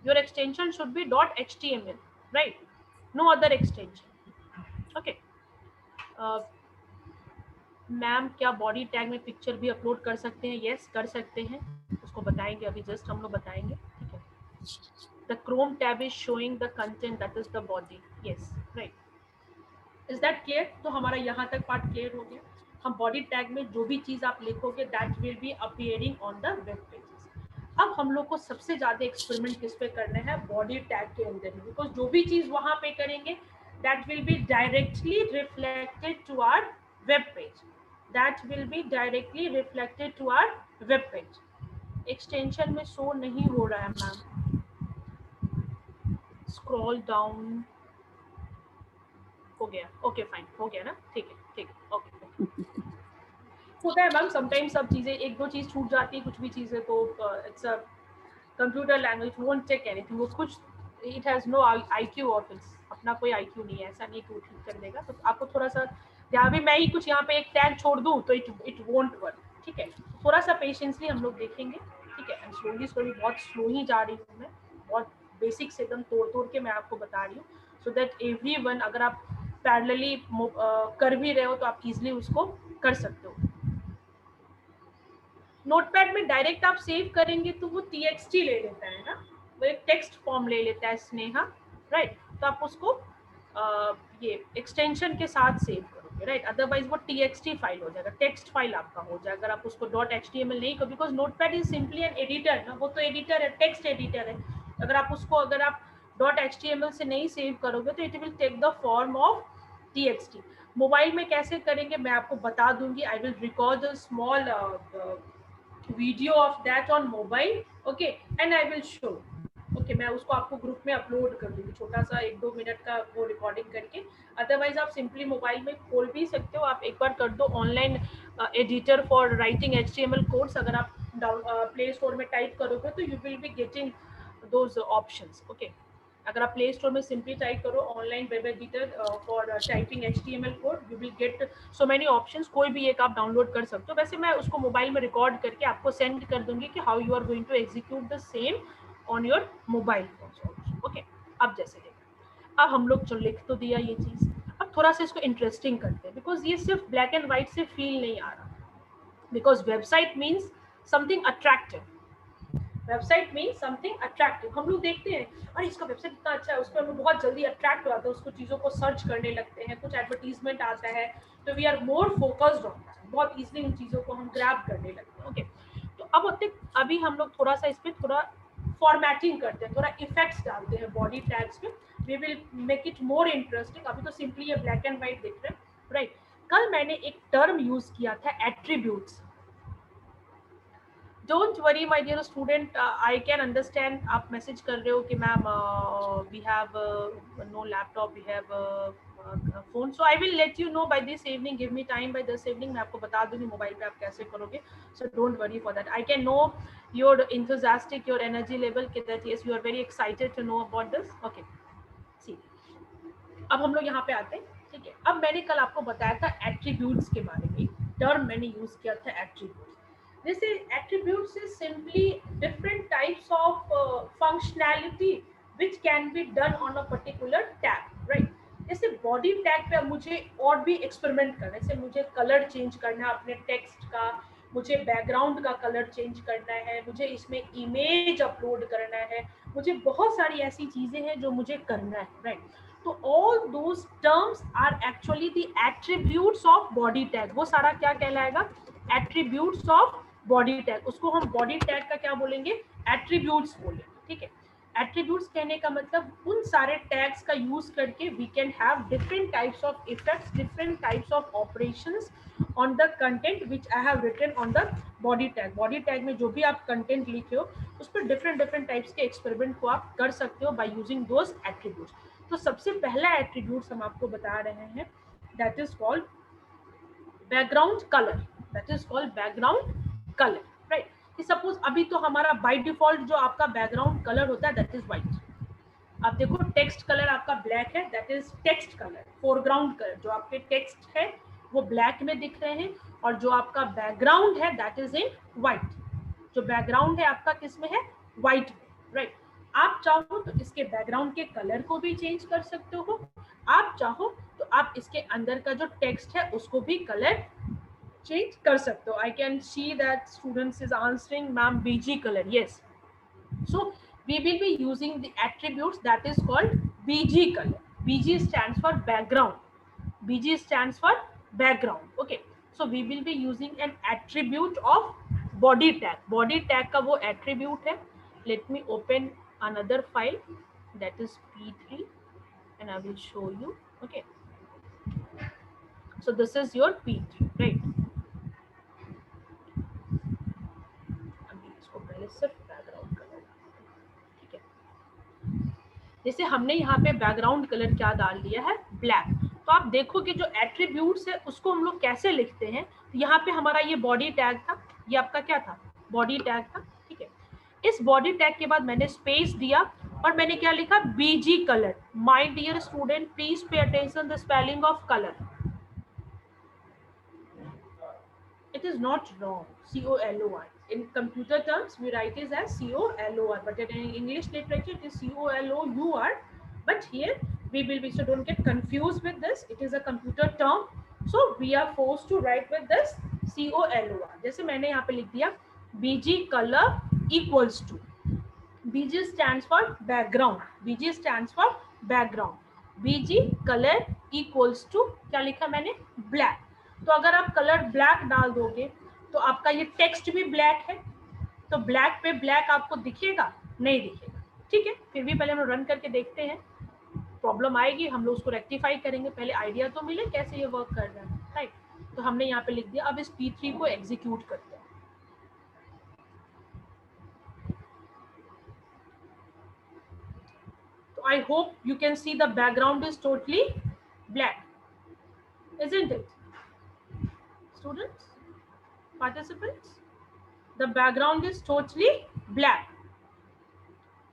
your extension should be .html, right? No other extension. Okay ma'am, क्या बॉडी टैग में पिक्चर भी अपलोड कर सकते हैं? यस, कर सकते हैं, उसको बताएंगे अभी, जस्ट हम लोग बताएंगे, ठीक है। The Chrome tab is showing the content that is the body, yes right. Is that clear? तो हमारा यहाँ तक पार्ट क्लियर हो गया। हम बॉडी टैग में जो भी चीज आप लिखोगे that will be appearing on the web pages. अब हम लोग को सबसे ज्यादा एक्सपेरिमेंट किस पे करना है? बॉडी टैग के अंदर ही, बिकॉज जो भी चीज वहां पे करेंगे that will be directly reflected to our web page, that will be directly reflected to our web page. Extension में शो नहीं हो रहा है मैम, स्क्रॉल डाउन हो गया, ओके फाइन, हो गया ना, ठीक है ठीक है, ओके। होता है मैम समटाइम्स, सब चीजें एक दो चीज छूट जाती है, कुछ भी चीजें, तो it's a computer language, won't check anything, वो कुछ it has no IQ of its, अपना कोई आईक्यू नहीं है, ऐसा नहीं कि वो ठीक कर देगा। तो आपको थोड़ा सा, यहाँ भी मैं ही कुछ यहाँ पे एक टैग छोड़ दूँ तो इट वोंट वर्क, ठीक है। थोड़ा सा पेशेंसली हम लोग देखेंगे, ठीक है। एंड स्लोली बहुत स्लो ही जा रही हूँ मैं, बहुत बेसिक्स एकदम तोड़ के मैं आपको बता रही हूँ, सो दैट एवरीवन, अगर आप पैरेलली कर भी रहे हो तो आप इजीली उसको कर सकते हो। नोटपैड में डायरेक्ट आप सेव करेंगे तो वो txt ले लेता है ना, वो एक टेक्स्ट फॉर्म ले लेता है स्नेहा, राइट। तो आप उसको ये एक्सटेंशन के साथ सेव करोगे, राइट। अदरवाइज वो txt फाइल हो जाएगा, टेक्स्ट फाइल आपका हो जाएगा, अगर आप उसको .html नहीं करो, because notepad is simply an editor ना, वो तो एडिटर है, टेक्स्ट एडिटर है। अगर आप उसको, अगर आप .html से नहीं सेव करोगे तो it will take the form of txt। Mobile में कैसे करेंगे मैं आपको बता दूंगी, I will record a small video of that on mobile, okay, and I will show, okay. मैं उसको आपको ग्रुप में अपलोड कर दूंगी, छोटा सा 1-2 मिनट का वो रिकॉर्डिंग करके। अदरवाइज आप सिंपली मोबाइल में खोल भी सकते हो, आप एक बार कर दो online editor for writing HTML codes, अगर आप प्ले स्टोर में टाइप करोगे तो you will be getting those options, okay. अगर आप प्ले स्टोर में सिंपली टाइप करो online web editor for typing HTML code, you will get so many options, कोई भी एक आप डाउनलोड कर सकते हो। वैसे मैं उसको मोबाइल में रिकॉर्ड करके आपको सेंड कर दूंगी कि how you are going to execute the same on your mobile phone, okay. अब जैसे देखो, अब हम लोग जो लिख तो दिया ये चीज, अब थोड़ा सा इसको इंटरेस्टिंग करते हैं, बिकॉज ये सिर्फ ब्लैक एंड व्हाइट से फील नहीं आ रहा, because website means something attractive, website mean something attractive. हम लोग देखते हैं अरे इसका वेबसाइट इतना अच्छा है, उस पर हम बहुत जल्दी अट्रैक्ट हो जाते हैं, उसको चीज़ों को सर्च करने लगते हैं, कुछ एडवर्टीजमेंट आता है तो we are more focused on that, बहुत इजीली उन चीज़ों को हम ग्रैब करने लगते हैं, ओके। तो अब अभी हम लोग थोड़ा सा इस पर थोड़ा फॉर्मेटिंग करते हैं, थोड़ा इफेक्ट्स डालते हैं बॉडी टैग्स में, we will make it more interesting. अभी तो सिंपली ये ब्लैक एंड व्हाइट दिख रहे हैं, राइट। कल मैंने एक टर्म यूज किया था, attributes. Don't worry my dear student, I can understand, आप मैसेज कर रहे हो कि ma'am we have no laptop, we have phone, so I will let you know by this evening, give me time, by this evening मैं आपको बता दूंगी मोबाइल पे आप कैसे करोगे, सो डोंट वरी फॉर दैट। I can know your enthusiastic, your energy level, that yes you are very excited to know about this, okay। सी, अब हम लोग यहाँ पे आते हैं, ठीक है। अब मैंने कल आपको बताया था एट्रीब्यूट्स के बारे में, टर्म मैंने यूज किया था attribute. This is attributes is simply different types of functionality which can be done on a particular tag, right? जैसे बॉडी टैग पे मुझे और भी एक्सपेरिमेंट करना है, जैसे मुझे कलर चेंज करना है अपने टेक्स्ट का, मुझे बैकग्राउंड का कलर चेंज करना है, मुझे इसमें इमेज अपलोड करना है, मुझे बहुत सारी ऐसी चीजें हैं जो मुझे करना है, राइट। तो all those terms are actually the attributes of body tag, वो सारा क्या कहलाएगा? एट्रीब्यूट्स ऑफ बॉडी टैग, उसको हम बॉडी टैग का क्या बोलेंगे? एट्रीब्यूट्स बोलेंगे, ठीक है। एट्रीब्यूट्स कहने का मतलब उन सारे टैग्स का यूज करके we can have different types of effects, different types of operations on the content which I have written on the body tag. Body tag में जो भी आप कंटेंट लिखे हो उस पर डिफरेंट टाइप्स के एक्सपेरिमेंट को आप कर सकते हो बाय यूजिंग दोज एट्रीब्यूट्स। तो सबसे पहला एट्रीब्यूट्स हम आपको बता रहे हैं, that is called background colour, that is called background colour, right. कि सपोज अभी तो हमारा बाय डिफॉल्ट जो आपका बैकग्राउंड कलर होता है दैट इज व्हाइट। आप देखो टेक्स्ट कलर आपका ब्लैक है, that is text colour. Foreground colour जो आपके टेक्स्ट है वो ब्लैक में दिख रहे हैं, और जो आपका बैकग्राउंड है दैट इज इन व्हाइट। जो बैकग्राउंड है आपका किस में है? व्हाइट में, राइट। आप चाहो तो इसके बैकग्राउंड के कलर को भी चेंज कर सकते हो, आप चाहो तो आप इसके अंदर का जो टेक्स्ट है उसको भी कलर चेंज कर सकते हो. I can see that students is answering ma'am BG colour. Yes, so we will be using the attributes that is called BG color. BG stands for background. BG stands for background. Okay, so we will be using an attribute of body tag. Body tag का वो attribute है. Let me open another file, that is P3, and I will show you. Okay, so this is your P3, right? अभी इसको पहले सिर्फ बैकग्राउंड कलर, ठीक है. जैसे हमने यहाँ पे बैकग्राउंड कलर क्या डाल दिया है, ब्लैक. तो आप देखो कि जो एट्रीब्यूट्स है उसको हम लोग कैसे लिखते हैं. तो यहाँ पे हमारा ये बॉडी टैग था, ये आपका क्या था, बॉडी टैग था, ठीक है. इस बॉडी टैग के बाद मैंने स्पेस दिया और मैंने क्या लिखा, BG colour. My dear student, please pay attention the spelling of colour. It is not wrong, COLOR. In computer terms, we write it as COLOR, but in English literature, it is COLOUR. But here we will be, so don't get confused with this. It is a computer term, so we are forced to write with this COLOR. जैसे मैंने यहाँ पे लिख दिया BG color equals to, BG stands for background. BG stands for background. BG color equals to क्या लिखा मैंने, black. तो अगर आप कलर ब्लैक डाल दोगे तो आपका ये टेक्स्ट भी ब्लैक है, तो ब्लैक पे ब्लैक आपको दिखेगा, नहीं दिखेगा, ठीक है. फिर भी पहले हम रन करके देखते हैं, प्रॉब्लम आएगी, हम लोग उसको रेक्टिफाई करेंगे. पहले आइडिया तो मिले कैसे ये वर्क कर रहा है, राइट. तो हमने यहाँ पे लिख दिया. अब इस P3 को एग्जीक्यूट करते हैं. तो I hope you can see the background is totally black, isn't it? Students, participants, the background is totally black.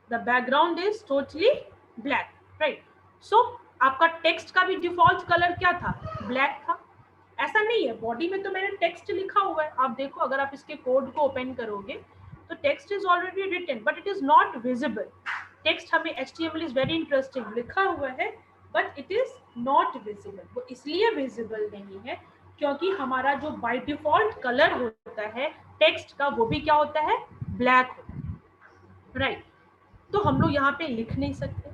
The background is totally black, right? So आपका टेक्स्ट का भी डिफॉल्ट कलर क्या था, ब्लैक था. ऐसा नहीं है, बॉडी में तो मैंने टेक्स्ट लिखा हुआ है. आप देखो, अगर आप इसके कोड को ओपन करोगे तो text is already written, but it is not visible. Text हमें HTML इज वेरी इंटरेस्टिंग लिखा हुआ है, but it is not visible. वो इसलिए विजिबल नहीं है क्योंकि हमारा जो बाय डिफॉल्ट कलर होता है टेक्स्ट का, वो भी क्या होता है, ब्लैक होता है, राइट. तो हम लोग यहाँ पे लिख नहीं सकते.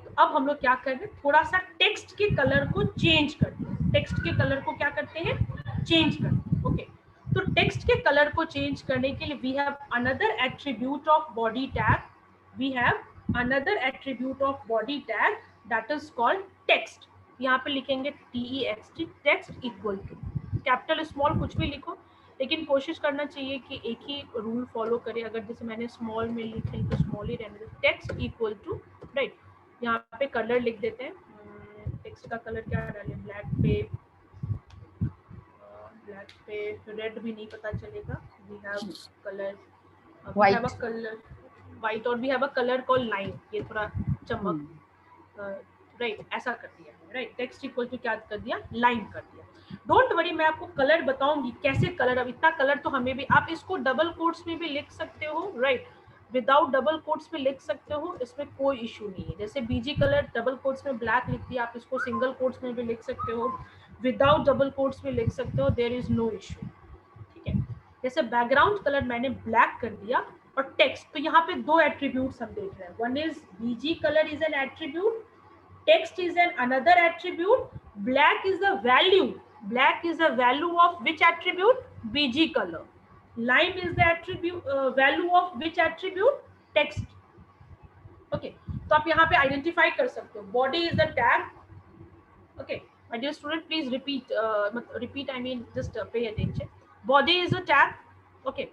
तो अब हम लोग क्या कर रहे हैं, थोड़ा सा टेक्स्ट के कलर को चेंज करते हैं. टेक्स्ट के कलर को क्या करते हैं, चेंज करते हैं. ओके, तो टेक्स्ट के कलर को चेंज करने के लिए we have another attribute of body tag. We have another attribute of body tag that is called text. यहाँ पे लिखेंगे TEXT, text equal to, capital small कुछ भी लिखो, लेकिन कोशिश करना चाहिए कि एक ही रूल फॉलो करे. अगर जैसे मैंने स्मॉल में लिखे तो स्मॉल ही रहने दो. Text equal to, right. यहाँ पे कलर लिख देते हैं. टेक्स्ट का कलर क्या डालें, ब्लैक पे रेड भी नहीं पता चलेगा. वी हैव कलर व्हाइट और we have a colour called line. ये थोड़ा चमक, राइट, ऐसा कर दिया, राइट. टेक्स्ट इक्वल टू क्या कर दिया, लाइन कर दिया. डोंट वरी, मैं आपको कलर बताऊंगी कैसे कलर. अब इतना कलर तो हमें भी, आप इसको डबल कोट्स में भी लिख सकते हो, राइट. विदाउट डबल कोट्स में लिख सकते हो, इसमें कोई इशू नहीं है. जैसे बीजी कलर डबल कोट्स में ब्लैक लिख दिया, आप इसको सिंगल कोट्स में भी लिख सकते हो, विदाउट डबल कोट्स में लिख सकते हो, देयर इज नो इशू, ठीक है. जैसे बैकग्राउंड कलर मैंने ब्लैक कर दिया और टेक्स्ट, तो यहाँ पे दो एट्रीब्यूट्स हम देख रहे हैं. One is BG colour is an attribute, text is an another attribute, black is the value. Black is the value of which attribute, BG color. Lime is the attribute, value of which attribute, text. Okay, तो आप यहाँ पे आइडेंटिफाई कर सकते हो. Body is the tag. Okay, my dear student, please repeat. I mean, just pay attention. Body is a tag. Okay,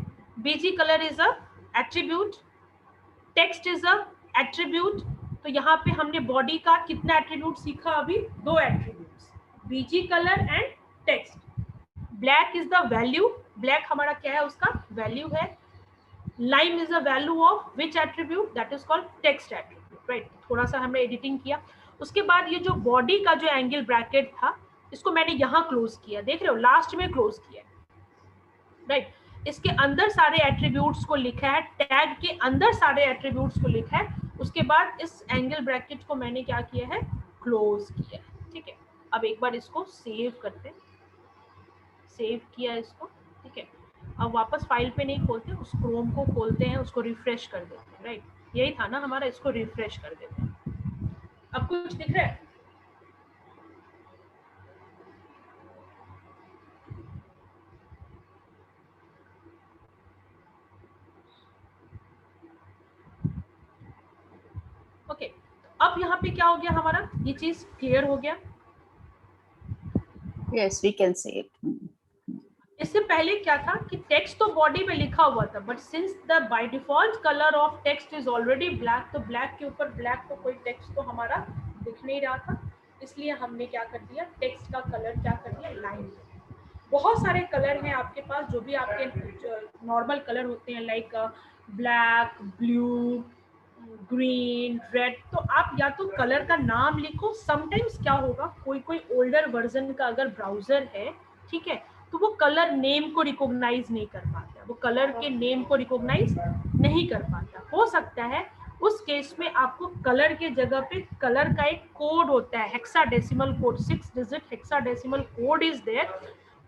BG color is a attribute. Text is a attribute. तो यहाँ पे हमने बॉडी का कितना एट्रीब्यूट सीखा अभी, दो attributes, BG colour and text. Black is the value, black हमारा क्या है, उसका वैल्यू है. Lime is the value of which attribute, that is called text attribute, right. थोड़ा सा हमने एडिटिंग किया. उसके बाद ये जो बॉडी का जो एंगल ब्रैकेट था, इसको मैंने यहाँ क्लोज किया, देख रहे हो, लास्ट में क्लोज किया, राइट. इसके अंदर सारे एट्रीब्यूट्स को लिखा है, टैग के अंदर सारे एट्रीब्यूट्स को लिखा है. उसके बाद इस एंगल ब्रैकेट को मैंने क्या किया है, क्लोज किया है। ठीक है, अब एक बार इसको सेव करते हैं, सेव किया इसको। ठीक है, अब वापस फाइल पे नहीं खोलते, उस क्रोम को खोलते हैं, उसको रिफ्रेश कर देते हैं। राइट, यही था ना हमारा, इसको रिफ्रेश कर देते हैं। अब कुछ दिख रहा है? ओके, अब यहाँ पे क्या हो गया हमारा, ये चीज क्लियर हो गया। Yes, we can see it. इससे पहले क्या था कि टेक्स्ट तो बॉडी में लिखा हुआ था, but since the by default colour of text is already black, तो ब्लैक के ऊपर ब्लैक तो कोई टेक्स्ट तो हमारा दिख नहीं रहा था, इसलिए हमने क्या कर दिया, टेक्स्ट का कलर क्या कर दिया, लाइन। बहुत सारे कलर हैं आपके पास, जो भी आपके नॉर्मल कलर होते हैं, like black, blue, green, red. तो आप या तो कलर का नाम लिखो, समटाइम्स क्या होगा, कोई कोई ओल्डर वर्जन का अगर ब्राउजर है, ठीक है, तो वो कलर नेम को रिकॉग्नाइज नहीं कर पाता, वो कलर के नेम को रिकॉग्नाइज नहीं कर पाता। हो सकता है उस केस में आपको कलर के जगह पे कलर का एक कोड होता है, hexadecimal code, 6 digit hexadecimal code is there,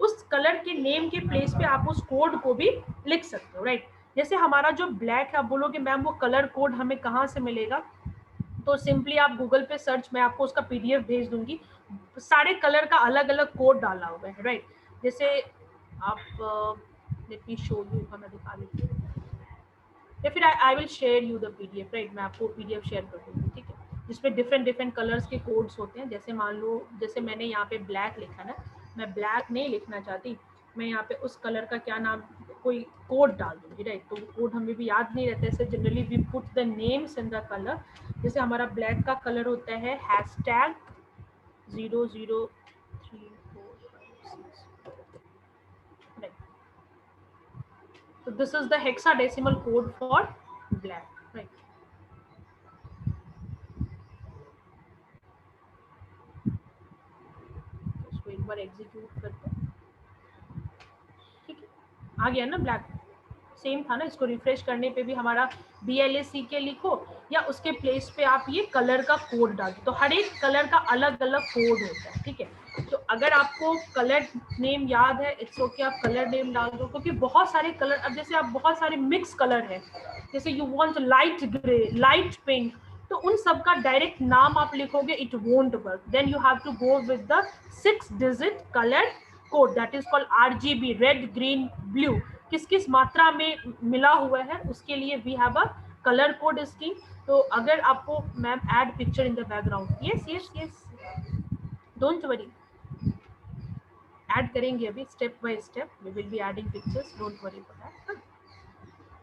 उस कलर के नेम के प्लेस पे आप उस कोड को भी लिख सकते हो। राइट, जैसे हमारा जो ब्लैक है, आप बोलोगे मैम वो कलर कोड हमें कहाँ से मिलेगा, तो सिंपली आप गूगल पे सर्च, मैं आपको उसका पीडीएफ भेज दूंगी, सारे कलर का अलग अलग कोड डाला हुआ है। राइट, जैसे आप लेट मी शो यू, मैं दिखा देती हूँ, या फिर I will share you the PDF. Right, मैं आपको पीडीएफ शेयर कर दूंगी, ठीक है, जिसमें डिफरेंट डिफरेंट कलर्स के कोड्स होते हैं। जैसे मान लो, जैसे मैंने यहाँ पे ब्लैक लिखा ना, मैं ब्लैक नहीं लिखना चाहती, मैं यहाँ पे उस कलर का क्या नाम, कोई कोड डाल दूंगी। राइट, तो वो कोड हमें भी याद नहीं रहता है, generally we put the names in the colour. जैसे हमारा ब्लैक का कलर होता है hashtag 003456। So this is the hexadecimal code for black. Right. इसको एक बार एग्जीक्यूट करते हैं, ठीक है, आ गया ना ब्लैक, सेम था ना। इसको रिफ्रेश करने पे भी हमारा BLACK लिखो या उसके प्लेस पे आप ये कलर का कोड डाल दो, तो हर एक कलर का अलग अलग कोड होता है। ठीक है, तो अगर आपको कलर नेम याद है, इट्स ओके, आप कलर नेम डाल दो, क्योंकि बहुत सारे कलर, अब जैसे आप बहुत सारे मिक्स कलर है, जैसे you want light grey, light pink, तो उन सब का डायरेक्ट नाम आप लिखोगे, it won't work, then you have to go with the 6 digit colour code, that is called RGB, red, green, blue, किस किस मात्रा में मिला हुआ है, उसके लिए we have a colour code scheme. तो अगर आपको ma'am add picture in the background, yes yes yes, don't worry, add करेंगे अभी step by step, we will be adding pictures, don't worry for that.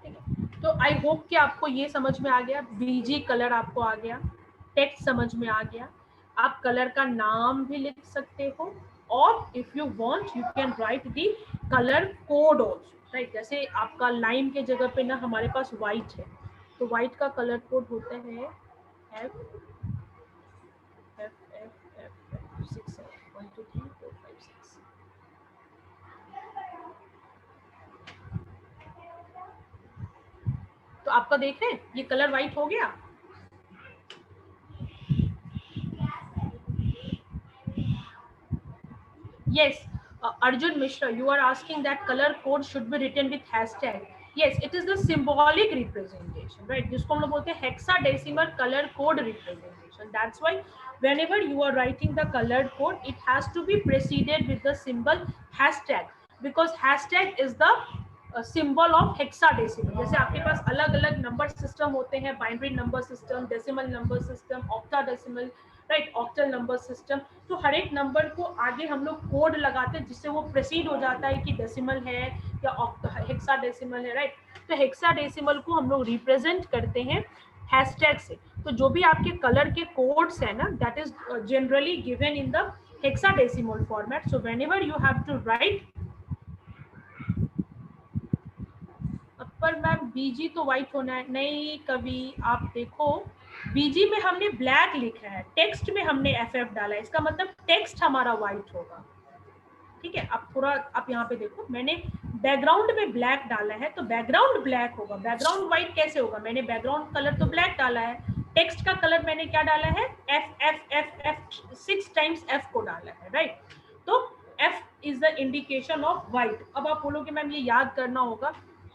ठीक है, तो आई होप कि आपको ये समझ में आ गया, BG कलर आपको आ गया, टेक्स्ट समझ में आ गया, आप कलर का नाम भी लिख सकते हो, और if you want you can right the colour code also. Right, जैसे आपका लाइम के जगह पे ना हमारे पास व्हाइट है, तो व्हाइट का कलर कोड होता है F 6 1 2 3 4 5 6। तो आपका देख रहे हैं ये कलर व्हाइट हो गया। Yes, Arjun Mishra, you are asking that color code should be written with hashtag. Yes, it is the symbolic representation, right? जिसको हम लोग बोलते हैं hexadecimal color code representation. That's why whenever you are writing the color code, it has to be preceded with the symbol hashtag, because hashtag is the symbol of hexadecimal. जैसे आपके पास अलग अलग नंबर सिस्टम होते हैं, binary number system, decimal number system, octadecimal, right, octal number system, तो हर एक नंबर को आगे हम लोग कोड लगाते हैं जिससे वो प्रेसीड हो जाता है कि डेसिमल है या हेक्साडेसिमल है। राइट, तो हेक्साडेसिमल को हम लोग रिप्रेजेंट करते हैं हैशटैग से। तो जो भी आपके कलर के कोड्स है ना, that is generally given in the hexadecimal format. So whenever you have to write, पर मैम BG तो व्हाइट होना है, नहीं, कभी आप देखो BG में हमने ब्लैक लिखा है, टेक्स्ट में हमने FF डाला है, इसका मतलब टेक्स्ट हमारा व्हाइट होगा। ठीक है, आप थोड़ा आप यहाँ पे देखो, मैंने बैकग्राउंड में ब्लैक डाला है, तो बैकग्राउंड ब्लैक होगा, बैकग्राउंड व्हाइट कैसे होगा, मैंने बैकग्राउंड कलर तो ब्लैक डाला है, टेक्स्ट का कलर मैंने क्या डाला है, F F F F 6 times F को डाला है, राइट। तो F is the indication of white. अब आप बोलोगे मैम ये याद करना होगा,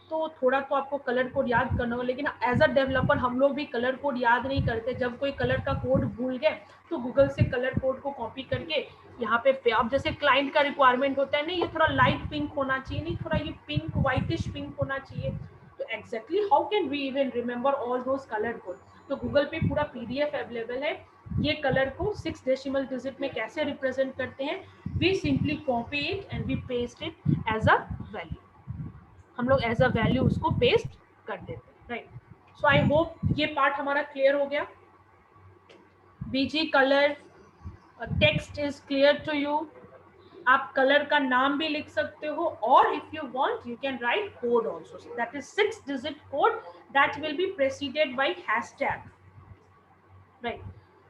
तो थोड़ा तो आपको कलर कोड याद करना होगा, लेकिन एज अ डेवलपर हम लोग भी कलर कोड याद नहीं करते। जब कोई कलर का कोड भूल गए तो गूगल से कलर कोड को कॉपी करके यहाँ पे आप जैसे क्लाइंट का रिक्वायरमेंट होता है, नहीं ये थोड़ा लाइट पिंक होना चाहिए, नहीं थोड़ा ये पिंक व्हाइटिश पिंक होना चाहिए, तो exactly how can we even remember all those colour code. तो गूगल पे पूरा पीडीएफ अवेलेबल है, ये कलर को 6 डेसिमल डिजिट में कैसे रिप्रेजेंट करते हैं। We simply copy it and we paste it as a value, हम लोग एज अ वैल्यू उसको पेस्ट कर देते हैं, राइट। सो आई होप ये पार्ट हमारा क्लियर हो गया। BG colour text is clear to you. आप कलर का नाम भी लिख सकते हो, और if you want you can write code also, that is 6 digit code that will be preceded by hashtag, right.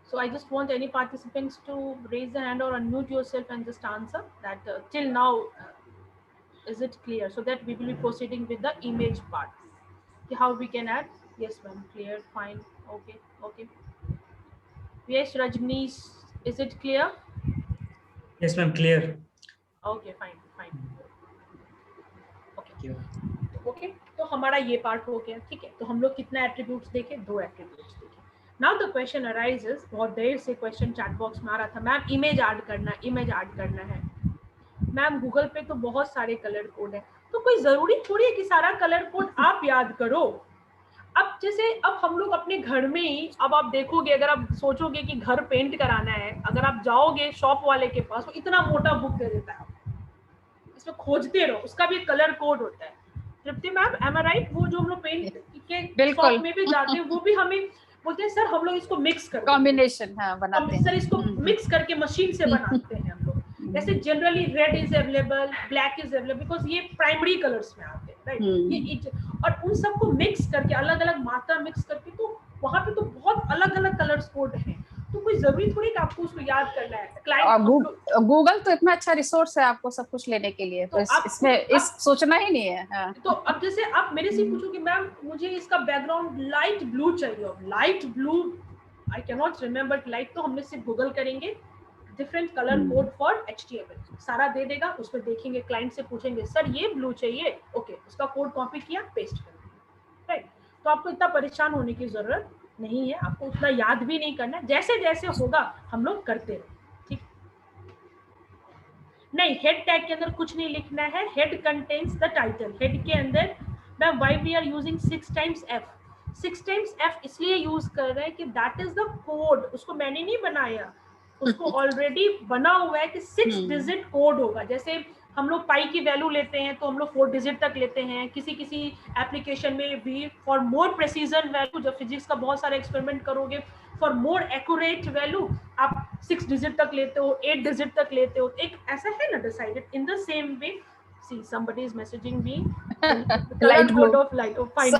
So I just want any participants to raise the hand or unmute yourself and just answer that till now is it clear, so that we will be proceeding with the image part. Okay, how we can add? Yes ma'am, clear, fine, okay, okay. Yes Rajnish, is it clear? Yes ma'am, clear. Okay, fine, fine, okay, okay. तो हमारा ये पार्ट हो गया, ठीक है। तो हम लोग कितना एट्रीब्यूट्स देखे, 2 एट्रीब्यूट्स देखे। नाउ द क्वेश्चन अराइजेस, बहुत देर से क्वेश्चन चैट बॉक्स में आ रहा था, मैम इमेज ऐड करना, इमेज ऐड करना है। मैम गूगल पे तो बहुत सारे कलर कोड है, तो कोई जरूरी थोड़ी है कि सारा कलर कोड आप याद करो। अब जैसे अब हम लोग अपने घर में ही, अब आप देखोगे, अगर आप सोचोगे कि घर पेंट कराना है, अगर आप जाओगे शॉप वाले के पास, वो इतना मोटा बुक दे देता है, इसमें खोजते रहो, उसका भी कलर कोड होता है। तृप्ति मैम एम आई राइट? वो जो हम लोग पेंट के शॉप में भी जाते हैं, वो भी हमें बोलते हैं सर हम लोग इसको मिक्स करके कॉम्बिनेशन बनाते हैं, सर इसको मिक्स करके मशीन से बनाते हैं हम लोग। जैसे generally red is available, black is available, because ये प्राइमरी कलर्स में आते हैं, राइट। ये और उन सबको मिक्स करके, अलग अलग मात्रा मिक्स करके, तो वहां पे तो बहुत अलग अलग कलर्स कोड हैं, तो कोई जरूरी थोड़ी कि आपको उसको याद करना है। क्लाइंट गूगल तो इतना अच्छा रिसोर्स है आपको सब कुछ लेने के लिए, तो इसमें सोचना ही नहीं है। हाँ। तो अब जैसे आप मेरे से पूछो कि मैम मुझे इसका बैकग्राउंड लाइट ब्लू चाहिए, light blue I can not remember light, तो हमने सिर्फ गूगल करेंगे different colour code for HTML, सारा दे देगा, उसमें देखेंगे, क्लाइंट से पूछेंगे सर ये ब्लू चाहिए, ओके, उसका कोड कॉपी किया, पेस्ट कर दिया, राइट। तो आपको इतना परेशान होने की जरूरत नहीं है, आपको उतना याद भी नहीं करना, जैसे जैसे होगा हम लोग करते रहे, ठीक। नहीं, हेड टैग के अंदर कुछ नहीं लिखना है, head contains the title. Head के अंदर ma'am why we are using 6 times F, 6 times F इसलिए यूज कर रहे हैं कि दैट इज द कोड, उसको मैंने नहीं बनाया, उसको ऑलरेडी बना हुआ है कि 6 डिजिट कोड होगा। जैसे हम लोग पाई की वैल्यू लेते हैं तो हम लोग 4 डिजिट तक लेते हैं, किसी किसी एप्लीकेशन में भी फॉर मोर प्रेसिजन वैल्यू, जब फिजिक्स का बहुत सारे एक्सपेरिमेंट करोगे, फॉर मोर एक्यूरेट वैल्यू आप 6 डिजिट तक लेते हो, 8 डिजिट तक लेते हो, एक ऐसा है ना decided. In the same way, see somebody is messaging me light blue of light, oh fine,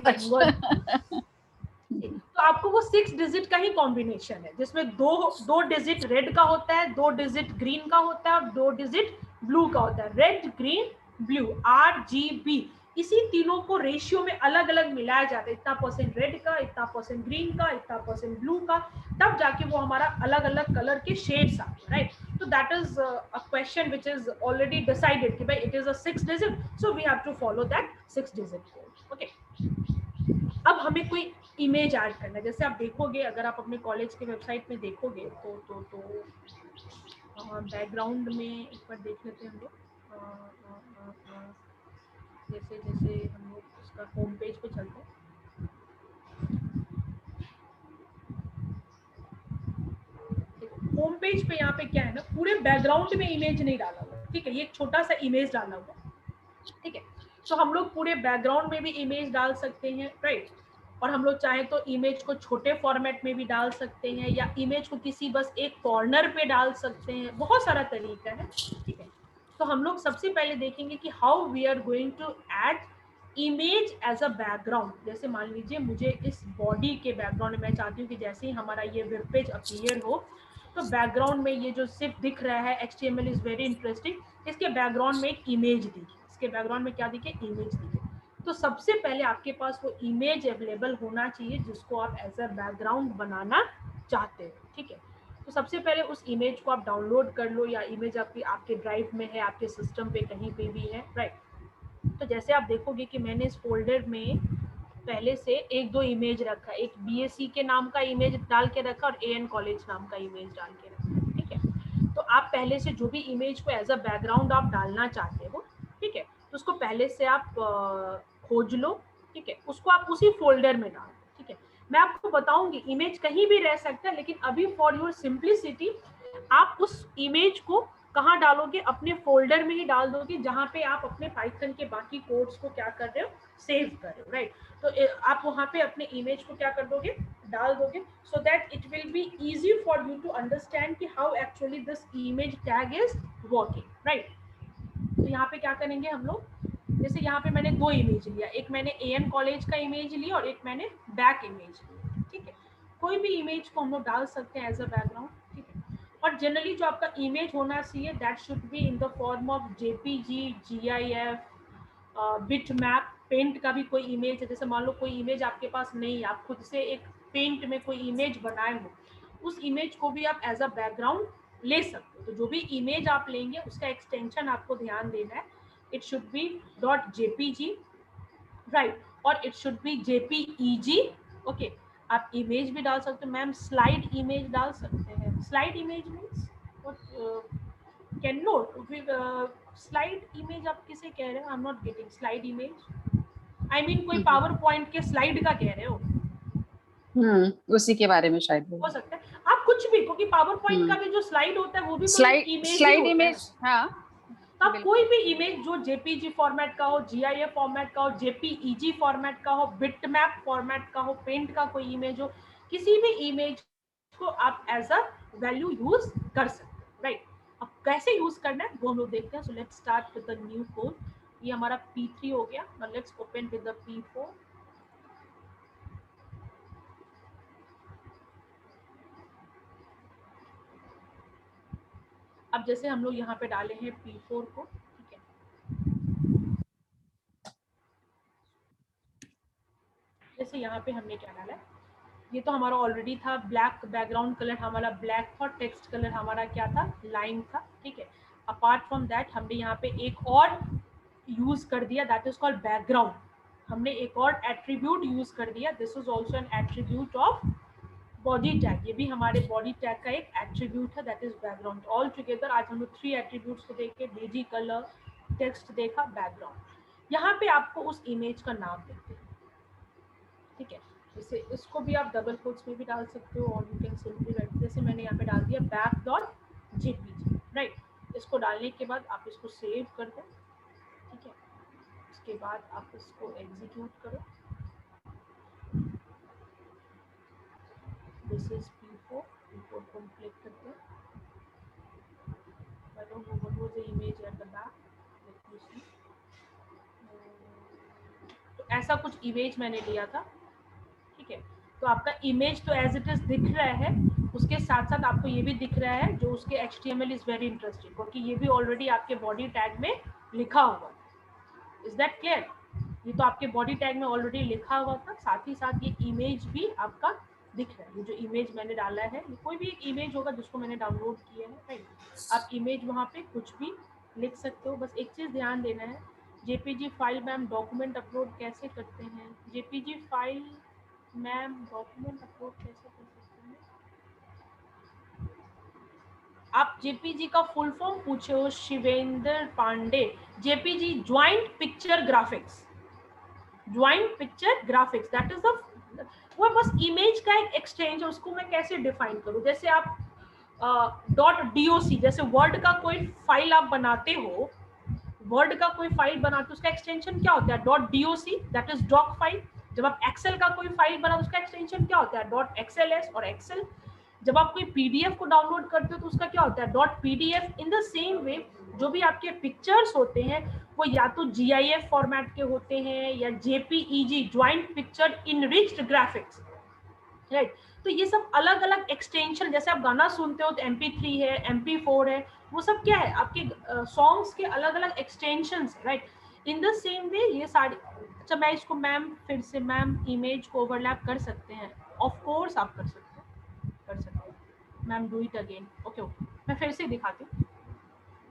तो आपको वो 6 डिजिट का ही कॉम्बिनेशन है, जिसमें दो डिजिट रेड का होता है, 2 डिजिट ग्रीन का होता है, और 2 डिजिट ब्लू का होता है। रेड ग्रीन ब्लू RGB, इसी तीनों को रेशियो में अलग अलग मिलाया जाता है, इतना % रेड का, इतना % ग्रीन का, इतना % ब्लू का, तब जाके वो हमारा अलग अलग कलर के शेड्स आते हैं, राइट। तो that is a question which is already decided कि भाई it is a 6 digit, so we have to follow that 6 digit code, okay. अब हमें कोई इमेज ऐड करना है, जैसे आप देखोगे, अगर आप अपने कॉलेज के वेबसाइट में देखोगे तो बैकग्राउंड में एक बार देख लेते हैं हम लोग, जैसे जैसे हम लोग उसका होम पेज पे चलते हैं, होम पेज पे यहाँ पे क्या है ना, पूरे बैकग्राउंड में इमेज नहीं डाला हुआ, ठीक है, ये एक छोटा सा इमेज डाला हुआ, ठीक है। तो हम लोग पूरे बैकग्राउंड में भी इमेज डाल सकते हैं, राइट। और हम लोग चाहे तो इमेज को छोटे फॉर्मेट में भी डाल सकते हैं, या इमेज को किसी बस एक कॉर्नर पे डाल सकते हैं, बहुत सारा तरीका है, ठीक है। तो हम लोग सबसे पहले देखेंगे कि how we are going to add image as a background. जैसे मान लीजिए मुझे इस बॉडी के बैकग्राउंड में मैं चाहती हूँ कि जैसे ही हमारा ये वेब पेज अपीयर हो, तो बैकग्राउंड में ये जो सिर्फ दिख रहा है HTML इज वेरी इंटरेस्टिंग, इसके बैकग्राउंड में एक इमेज दिखे, इसके बैकग्राउंड में क्या दिखे, इमेज दिखे। तो सबसे पहले आपके पास वो इमेज अवेलेबल होना चाहिए जिसको आप एज अ बैकग्राउंड बनाना चाहते हो, ठीक है। तो सबसे पहले उस इमेज को आप डाउनलोड कर लो, या इमेज आपके ड्राइव में है, आपके सिस्टम पे कहीं पे भी है, राइट। तो जैसे आप देखोगे कि मैंने इस फोल्डर में पहले से एक दो इमेज रखा, एक BSc के नाम का इमेज डाल के रखा और AN कॉलेज नाम का इमेज डाल के रखा, ठीक है। तो आप पहले से जो भी इमेज को एज अ बैकग्राउंड आप डालना चाहते हो, ठीक है, तो उसको पहले से आप खोज लो, ठीक है, उसको आप उसी फोल्डर में डाल दो, ठीक है। मैं आपको बताऊंगी इमेज कहीं भी रह सकता है, लेकिन अभी फॉर योर सिंप्लिसिटी आप उस इमेज को कहाँ डालोगे, अपने फोल्डर में ही डाल दोगे जहाँ पे आप अपने पाइथन के बाकी कोड्स को क्या कर रहे हो, सेव कर रहे हो, राइट। तो आप वहाँ पे अपने इमेज को क्या कर दोगे, डाल दोगे, so that it will be easy for you to understand कि how actually this image tag is working, right. तो यहाँ पे क्या करेंगे हम लोग, जैसे यहाँ पे मैंने दो इमेज लिया, एक मैंने AN कॉलेज का इमेज लिया और एक मैंने बैक इमेज लिया, ठीक है। कोई भी इमेज को हम लोग डाल सकते हैं एज अ बैकग्राउंड, ठीक है। और जनरली जो आपका इमेज होना चाहिए that should be in the form of JPG, GIF, bitmap. Paint का भी कोई इमेज है, जैसे मान लो कोई इमेज आपके पास नहीं है, आप खुद से एक पेंट में कोई इमेज बनाए हो, उस इमेज को भी आप एज अ बैकग्राउंड ले सकते हो। तो जो भी इमेज आप लेंगे उसका एक्सटेंशन आपको ध्यान देना है, it should be .jpg, right, और it should be JPEG, okay. आप इमेज भी डाल सकते हो, मैम स्लाइड इमेज डाल सकते हैं। Slide image means can note slide image आप किसे कह रहे हो, I am not getting slide image, I mean कोई पावर पॉइंट के स्लाइड का कह रहे हो, उसी के बारे में शायद हो सकता है आप कुछ भी, क्योंकि पावर पॉइंट का भी जो स्लाइड होता है वो भी तो स्लाइड इमेज स्लाइड इमेज, हाँ। तो आप कोई भी इमेज जो JPG फॉर्मेट का हो, GIF फॉर्मेट का हो, JPEG फॉर्मेट का हो, बिटमैप फॉर्मेट का हो, पेंट का कोई इमेज हो, किसी भी इमेज को आप एज अ वैल्यू यूज कर सकते हैं, राइट। अब कैसे यूज करना है वो हम लोग देखते हैं। So let's start with the new code. ये हमारा P3 हो गया, now let's open with the P4। अब जैसे हम लोग यहाँ पे डाले हैं P4 को, ठीक है, जैसे यहाँ पे हमने क्या डाला है, ये तो हमारा ऑलरेडी था, ब्लैक बैकग्राउंड कलर हमारा ब्लैक था, टेक्स्ट कलर हमारा क्या था, लाइन था, ठीक है। अपार्ट फ्रॉम दैट हमने यहाँ पे एक और यूज कर दिया, दैट इज कॉल्ड बैकग्राउंड। हमने एक और एट्रीब्यूट यूज कर दिया, this is also an attribute of body tag. ये भी हमारे बॉडी टैग का एक एट्रीब्यूट है, that is background. All together आज हम लोग 3 एट्रीब्यूट्स को देखे, BG कलर, टेक्स्ट देखा, बैकग्राउंड। यहाँ पे आपको उस इमेज का नाम देते हैं, ठीक है। जैसे इसको भी आप डबल कोट्स में भी डाल सकते हो, और यू कैन सिंपली राइट, जैसे मैंने यहाँ पे डाल दिया back.jpg, राइट। इसको डालने के बाद आप इसको सेव कर दो, ठीक है। उसके बाद आप इसको एग्जीक्यूट करो। दिस इज P4 को हम क्लिक करते हैं। I don't know what was the image at the back. Let me see. तो ऐसा कुछ इमेज मैंने लिया था, ठीक है। तो आपका इमेज तो एज इट इज दिख रहा है, उसके साथ साथ आपको ये भी दिख रहा है जो उसके HTML इज वेरी इंटरेस्टिंग, क्योंकि ये भी ऑलरेडी आपके बॉडी टैग में लिखा हुआ है। Is that clear? ये तो आपके बॉडी टैग में ऑलरेडी लिखा हुआ था, साथ ही साथ ये इमेज भी आपका दिख रहा है। ये जो इमेज मैंने डाला है, ये कोई भी एक इमेज होगा जिसको मैंने डाउनलोड किया है, राइट। आप इमेज वहाँ पे कुछ भी लिख सकते हो। बस एक चीज़ ध्यान देना है, JPG file ma'am document upload कैसे करते हैं? JPG file ma'am document upload कैसे कर सकते हैं? आप JPG का फुल फॉर्म पूछे हो Shivendra Pandey. JPG joint picture graphics, joint picture graphics, that is the, वो बस इमेज का एक एक्सचेंज है। उसको मैं कैसे डिफाइन करूं? जैसे आप .doc, जैसे वर्ड का कोई फाइल आप बनाते हो, वर्ड का कोई फाइल बनाते हो, उसका एक्सटेंशन क्या होता है? .doc, that is doc file. जब आप एक्सेल का कोई फाइल बनाते हो उसका एक्सटेंशन क्या होता है? .xls और एक्सेल। जब आप कोई PDF को डाउनलोड करते हो तो उसका क्या होता है? .pdf। इन द सेम वे जो भी आपके पिक्चर्स होते हैं वो या तो GIF फॉर्मेट के होते हैं या JPEG, joint picture enriched graphics, right. तो ये सब अलग अलग एक्सटेंशन, जैसे आप गाना सुनते हो तो MP3 है, MP4 है, वो सब क्या है? आपके सॉन्ग्स के अलग अलग एक्सटेंशंस है, राइट। इन द सेम वे ये सारी, अच्छा मैं इसको मैम फिर से मैम इमेज को ओवरलैप कर सकते हैं, ऑफ कोर्स आप कर सकते हैं ma'am, do it again. Okay okay, मैं फिर से दिखाती हूँ,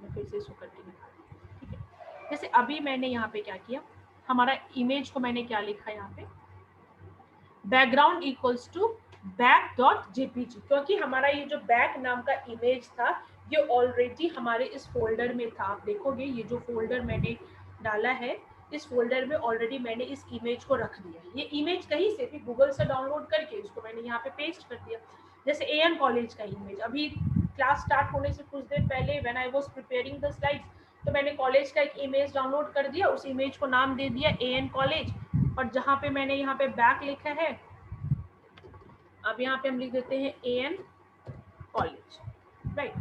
मैं फिर से इसको करके दिखाती हूँ, ठीक है। जैसे अभी मैंने यहाँ पे क्या किया, हमारा इमेज को मैंने क्या लिखा यहाँ पे, बैकग्राउंड इक्वल्स टू back.jpg, क्योंकि हमारा ये जो बैक नाम का इमेज था ये ऑलरेडी हमारे इस फोल्डर में था। आप देखोगे ये जो फोल्डर मैंने डाला है, इस फोल्डर में ऑलरेडी मैंने इस इमेज को रख दिया। ये इमेज कहीं से भी गूगल से डाउनलोड करके इसको मैंने यहाँ पे पेस्ट कर दिया। जैसे AN कॉलेज का इमेज, अभी क्लास स्टार्ट होने से कुछ देर पहले when I was preparing the slides, तो मैंने कॉलेज का एक इमेज डाउनलोड कर दिया, उस इमेज को नाम दे दिया AN कॉलेज, और जहाँ पे मैंने यहाँ पे बैक लिखा है, अब यहाँ पे हम लिख देते हैं AN कॉलेज, राइट।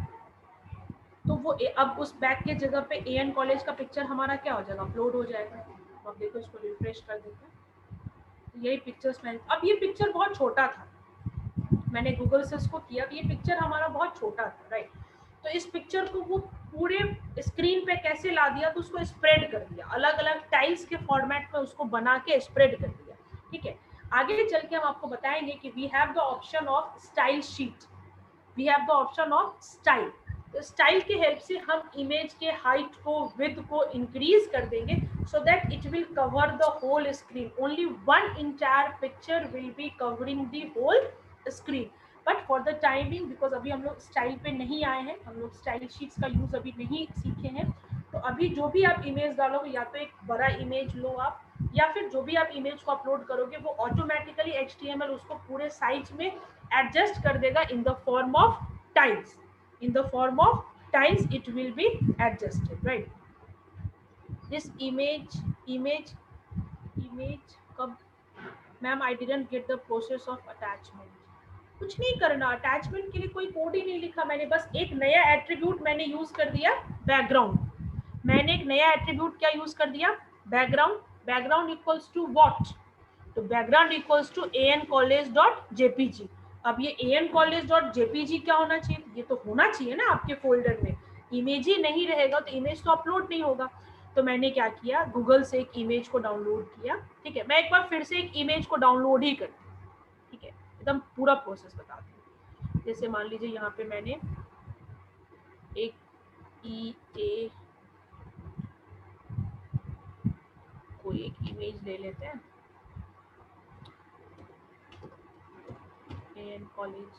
तो वो अब उस बैक के जगह पे AN कॉलेज का पिक्चर हमारा क्या हो जाएगा, अपलोड हो जाएगा। तो अब देखो इसको रिफ्रेश कर देते हैं, यही पिक्चर्स मैंने, अब ये पिक्चर बहुत छोटा था, मैंने गूगल से इसको किया, ये पिक्चर हमारा बहुत छोटा था, राइट। तो इस पिक्चर को वो पूरे स्क्रीन पे कैसे ला दिया, तो उसको स्प्रेड कर दिया, अलग अलग टाइल्स के फॉर्मेट में उसको बना के स्प्रेड कर दिया, ठीक है। आगे चल के हम आपको बताएंगे कि we have the option of style sheet, we have the option of style. तो स्टाइल के हेल्प से हम इमेज के हाइट को, विड्थ को इंक्रीज कर देंगे, so that it will cover the whole screen, only one entire picture will be covering the whole screen. But for the time being, because अभी हम लोग स्टाइल पे नहीं आए हैं, हम लोग स्टाइल शीट्स का यूज अभी नहीं सीखे हैं, तो अभी जो भी आप इमेज डालोगे, या तो एक बड़ा इमेज लो आप, या फिर जो भी आप इमेज को अपलोड करोगे वो ऑटोमेटिकली HTML उसको पूरे साइज में एडजस्ट कर देगा in the form of tiles, in the form of tiles it will be adjusted, right. This image कब ma'am, I didn't get the process of attachment. कुछ नहीं करना, अटैचमेंट के लिए कोई कोड ही नहीं लिखा मैंने, बस एक नया एट्रीब्यूट मैंने यूज कर दिया, बैकग्राउंड। मैंने एक नया एट्रीब्यूट क्या यूज कर दिया, background. Background equals to what, तो बैकग्राउंड इक्वल्स टू ancollege.jpg। अब ये ancollege.jpg क्या होना चाहिए, ये तो होना चाहिए ना आपके फोल्डर में, इमेज ही नहीं रहेगा तो इमेज तो अपलोड नहीं होगा। तो मैंने क्या किया, गूगल से एक इमेज को डाउनलोड किया, ठीक है। मैं एक बार फिर से एक इमेज को डाउनलोड ही करती हूँ, ठीक है, एकदम पूरा प्रोसेस बताती हूँ। जैसे मान लीजिए यहाँ पे मैंने एक EA कोई एक इमेज ले लेते हैं, AN कॉलेज,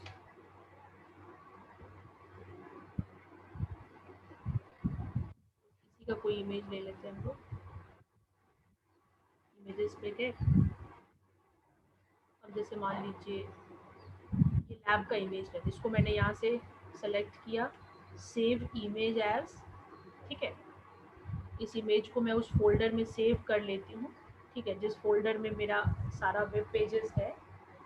किसी का कोई इमेज ले लेते हैं हम लोग, इमेजेस पे गए। अब जैसे मान लीजिए ये लैब का इमेज है, जिसको मैंने यहाँ से सेलेक्ट किया, सेव इमेज एज, ठीक है। इस इमेज को मैं उस फोल्डर में सेव कर लेती हूँ, ठीक है, जिस फोल्डर में मेरा सारा वेब पेजेस है।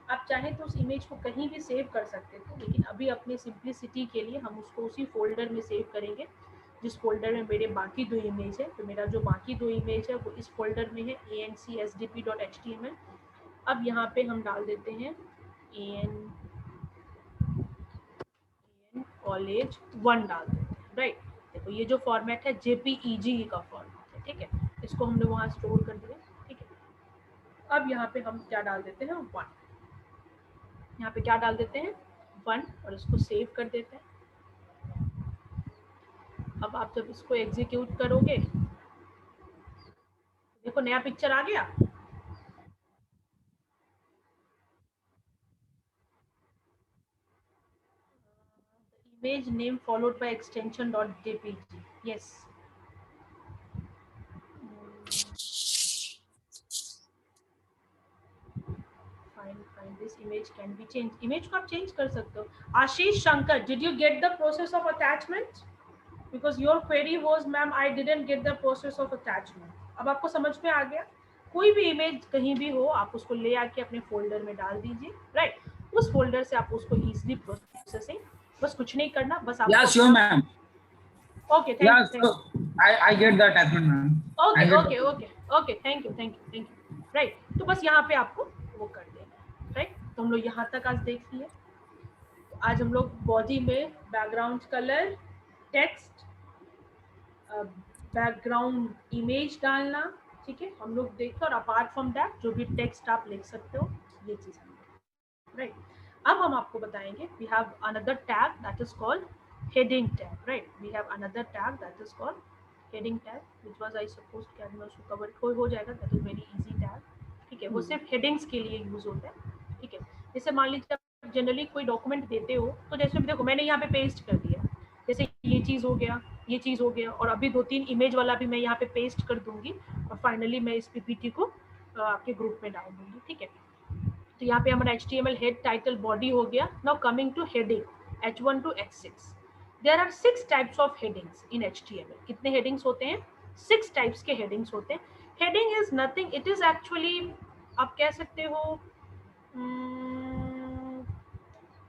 आप चाहें तो उस इमेज को कहीं भी सेव कर सकते थे, लेकिन अभी अपने सिंप्लिसिटी के लिए हम उसको उसी फोल्डर में सेव करेंगे जिस फोल्डर में मेरे बाकी दो इमेज है। तो मेरा जो बाकी दो इमेज है वो इस फोल्डर में है, ancsdp.html। अब यहाँ पे हम डाल देते हैं AN कॉलेज 1 डाल देते हैं, राइट। देखो ये जो फॉर्मेट है JPEG का फॉर्मेट है, ठीक है, इसको हमने वहाँ स्टोर कर दिया, ठीक है। अब यहाँ पे हम क्या डाल देते हैं, 1, यहाँ पे क्या डाल देते हैं 1, और इसको सेव कर देते हैं। अब आप जब इसको एग्जीक्यूट करोगे, देखो नया पिक्चर आ गया। Image name followed by extension .jpg, yes. Fine, this image can be changed, image को आप change कर सकते हो। आशीष Shankar, did you get the process of attachment? Because your query was ma'am I didn't get the process of attachment। अब आपको समझ में आ गया, कोई भी इमेज कहीं भी हो आप उसको ले आके अपने फोल्डर में डाल दीजिए, राइट। उस फोल्डर से आप उसको इजीली प्रोसेसिंग, बस कुछ नहीं करना, बस आप Yeah, sure ma'am. Okay, thank you. I get the attachment ma'am. Okay, thank you, right. तो बस यहाँ पे आपको वो कर देना, राइट। तो हम लोग यहाँ तक आज देख लिए। तो आज हम लोग बॉडी में background colour, text, background image डालना, ठीक है, हम लोग देखते हैं, और अपार्ट फ्रॉम दैट जो भी टेक्स्ट आप लिख सकते हो, ये चीज राइट। अब हम आपको बताएंगे we have another tag that is called heading tag, right. We have another tag that is called heading tag which was I suppose कि आई उसको कवर हो जाएगा, that is very easy tag, ठीक है। वो सिर्फ हेडिंग्स के लिए यूज होता है, ठीक है। जैसे मान लीजिए आप जनरली कोई डॉक्यूमेंट देते हो, तो जैसे देखो मैंने यहाँ पे पेस्ट कर दिया, जैसे ये चीज हो गया, ये चीज हो गया, और अभी 2-3 इमेज वाला भी मैं यहाँ पे पेस्ट कर दूंगी, और फाइनली मैं इस पीपीटी को आपके ग्रुप में डाल दूंगी, ठीक है। तो यहाँ पे हमारा HTML हेड टाइटल बॉडी हो गया। Now coming to heading H1 to H6, there are 6 types of headings in HTML। कितने हेडिंग्स होते हैं? 6 टाइप्स के हेडिंग्स होते हैं। Heading is nothing, it is actually, आप कह सकते हो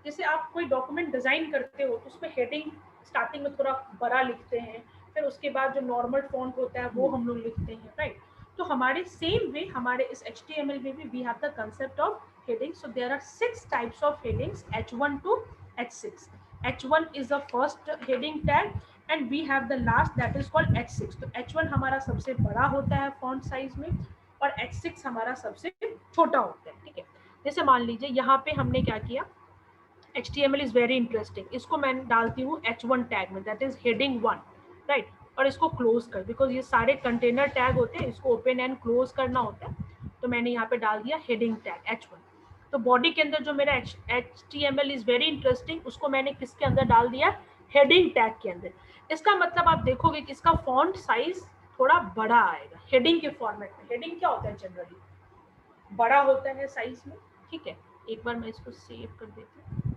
जैसे आप कोई डॉक्यूमेंट डिजाइन करते हो तो उसमें हेडिंग स्टार्टिंग में थोड़ा बड़ा लिखते हैं, फिर उसके बाद जो नॉर्मल फॉन्ट होता है वो हम लोग लिखते हैं, राइट। तो हमारे सेम वे हमारे इस HTML में भी we have the concept of heading. So there are 6 types of headings, H1 to H6. H1 is the first heading tag and we have the last that is called H6. तो H1 हमारा सबसे बड़ा होता है फॉन्ट साइज में, और H6 हमारा सबसे छोटा होता है, ठीक है। जैसे मान लीजिए यहाँ पे हमने क्या किया, HTML is very interesting, इसको मैं डालती हूँ H1 टैग में, that is heading 1, right, और इसको क्लोज कर, बिकॉज ये सारे कंटेनर टैग होते हैं, इसको ओपन एंड क्लोज करना होता है, तो मैंने यहाँ पे डाल दिया हेडिंग टैग H1। तो बॉडी के अंदर जो मेरा HTML इज वेरी इंटरेस्टिंग, उसको मैंने किसके अंदर डाल दिया, हेडिंग टैग के अंदर। इसका मतलब आप देखोगे कि इसका फॉन्ट साइज थोड़ा बड़ा आएगा हेडिंग के फॉर्मेट में। हेडिंग क्या होता है, जनरली बड़ा होता है साइज में, ठीक है। एक बार मैं इसको सेव कर देती हूँ,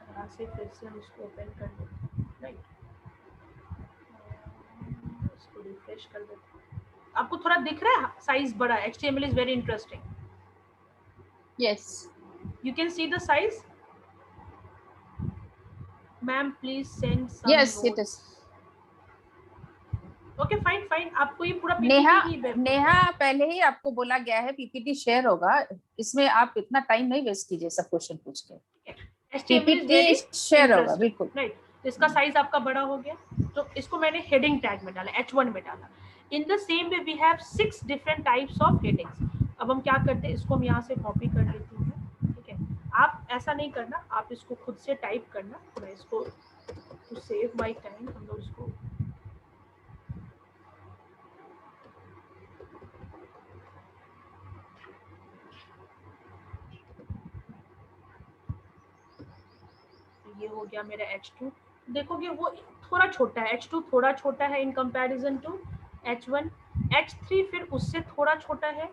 यहाँ से फिर से हम इसको ओपन कर देते हैं, राइट, इसको रिफ्रेश कर देते हैं। आपको थोड़ा दिख रहा है साइज बड़ा है, HTML is very interesting, Yes. you can see the size, ma'am please send some Yes, notes. it is. Okay, fine fine, आपको ये पूरा नेहा PPT ही web- नेहा पहले ही आपको बोला गया है PPT शेयर होगा, इसमें आप इतना टाइम नहीं वेस्ट कीजिए सब क्वेश्चन पूछ के। HTML is very PPT share होगा interesting, बिल्कुल, राइट। तो इसका साइज आपका बड़ा हो गया, तो इसको मैंने हेडिंग टैग में डाला, H1 में डाला। In the same way we have 6 different types of headings. अब हम क्या करते हैं, इसको हम यहाँ से कॉपी कर लेती हूँ, ठीक है। आप ऐसा नहीं करना, आप इसको खुद से टाइप करना। मैं इसको टू सेव माय टाइम हम लोग इसको ये हो गया मेरा H2। देखोगे वो थोड़ा छोटा है, H2 थोड़ा छोटा है in comparison to H1, H3 फिर उससे थोड़ा छोटा है,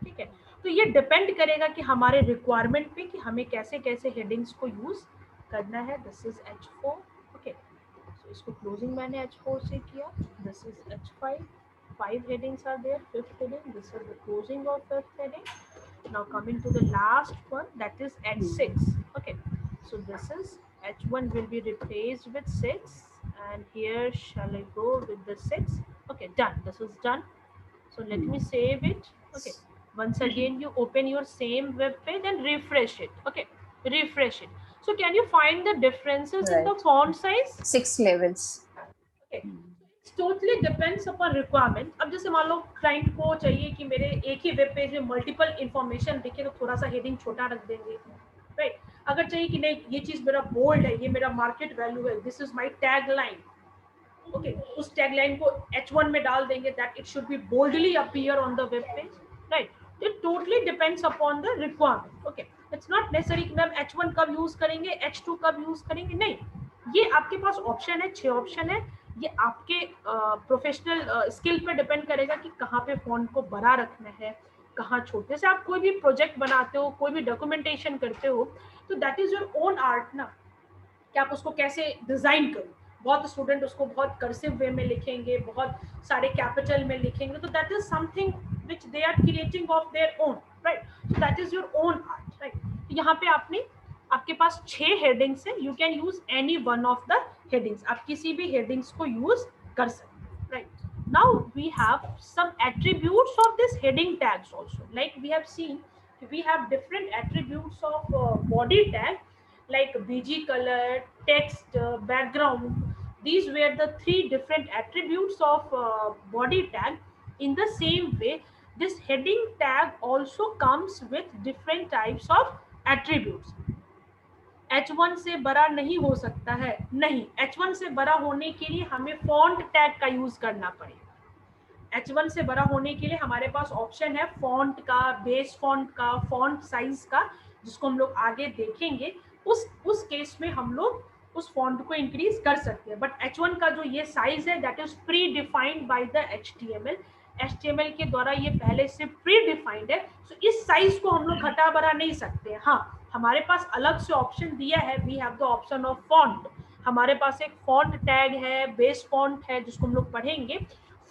ठीक है। तो ये डिपेंड करेगा कि हमारे रिक्वायरमेंट पे कि हमें कैसे कैसे हेडिंग्स को यूज करना है। दिस इज H4, ओके, सो इसको क्लोजिंग मैंने H4 से किया। This is H5, 5 headings are there, 5th heading, this is the closing of 5th heading. Now coming to the last one, that is H6, okay, so this is H1 will be replaced with 6 and here shall I go with the 6, okay, done, this is done. So let me save it, okay. Once again you open your same web page and refresh it, okay, refresh it. So can you find the differences in the Right. font size? 6 levels. Okay. Totally depends upon requirement. अब जैसे मान लो क्लाइंट को चाहिए कि मेरे एक ही वेब पेज में मल्टीपल इंफॉर्मेशन दिखे, तो थोड़ा सा हेडिंग छोटा रख देंगे, राइट। अगर चाहिए कि नहीं ये चीज मेरा बोल्ड है, ये मेरा मार्केट वैल्यू है, this is my tag line, okay, उस टैग लाइन को H1 में डाल देंगे, that it should B boldly appear on the web page, right. It totally depends upon the requirement, okay. It's not necessary कि मैम H1 कब यूज करेंगे, H2 कब यूज करेंगे, नहीं, ये आपके पास ऑप्शन है, 6 ऑप्शन है। ये आपके प्रोफेशनल स्किल पे डिपेंड करेगा कि कहाँ पे फॉन्ट को बड़ा रखना है, कहाँ छोटे से। आप कोई भी प्रोजेक्ट बनाते हो, कोई भी डॉक्यूमेंटेशन करते हो, तो that is your own art ना, कि आप उसको कैसे डिजाइन करो। बहुत स्टूडेंट उसको बहुत कर्सिव वे में लिखेंगे, बहुत सारे कैपिटल में लिखेंगे, तो that is something which they are creating of their own, right. So that is your own art, right. यहाँ पे आपके पास 6 हेडिंग्स है, you can use any one of the headings, आप किसी भी हेडिंग्स को यूज कर सकते हैं, right. Now we have some attributes of this heading tags also, like we have seen we have different attributes of body tag, like BG color, text, background. These were the 3 different attributes of body tag. In the same way, this heading tag also comes with different types of attributes. H1 से बड़ा नहीं हो सकता है, नहीं, H1 से बड़ा होने के लिए हमें फॉन्ट टैग का यूज करना पड़ेगा। H1 से बड़ा होने के लिए हमारे पास ऑप्शन है फॉन्ट का, बेस फॉन्ट का, फॉन्ट साइज का, जिसको हम लोग आगे देखेंगे। उस केस में हम लोग उस फॉन्ट को इंक्रीज कर सकते हैं। बट H1 का जो ये साइज है that is pre defined by the HTML के द्वारा ये पहले से प्री डिफाइंड है। सो इस साइज को हम लोग घटा बढ़ा नहीं सकते। हाँ, हमारे पास अलग से ऑप्शन दिया है, we have the option of font. हमारे पास एक फॉन्ट टैग है, बेस फॉन्ट है, जिसको हम लोग पढ़ेंगे।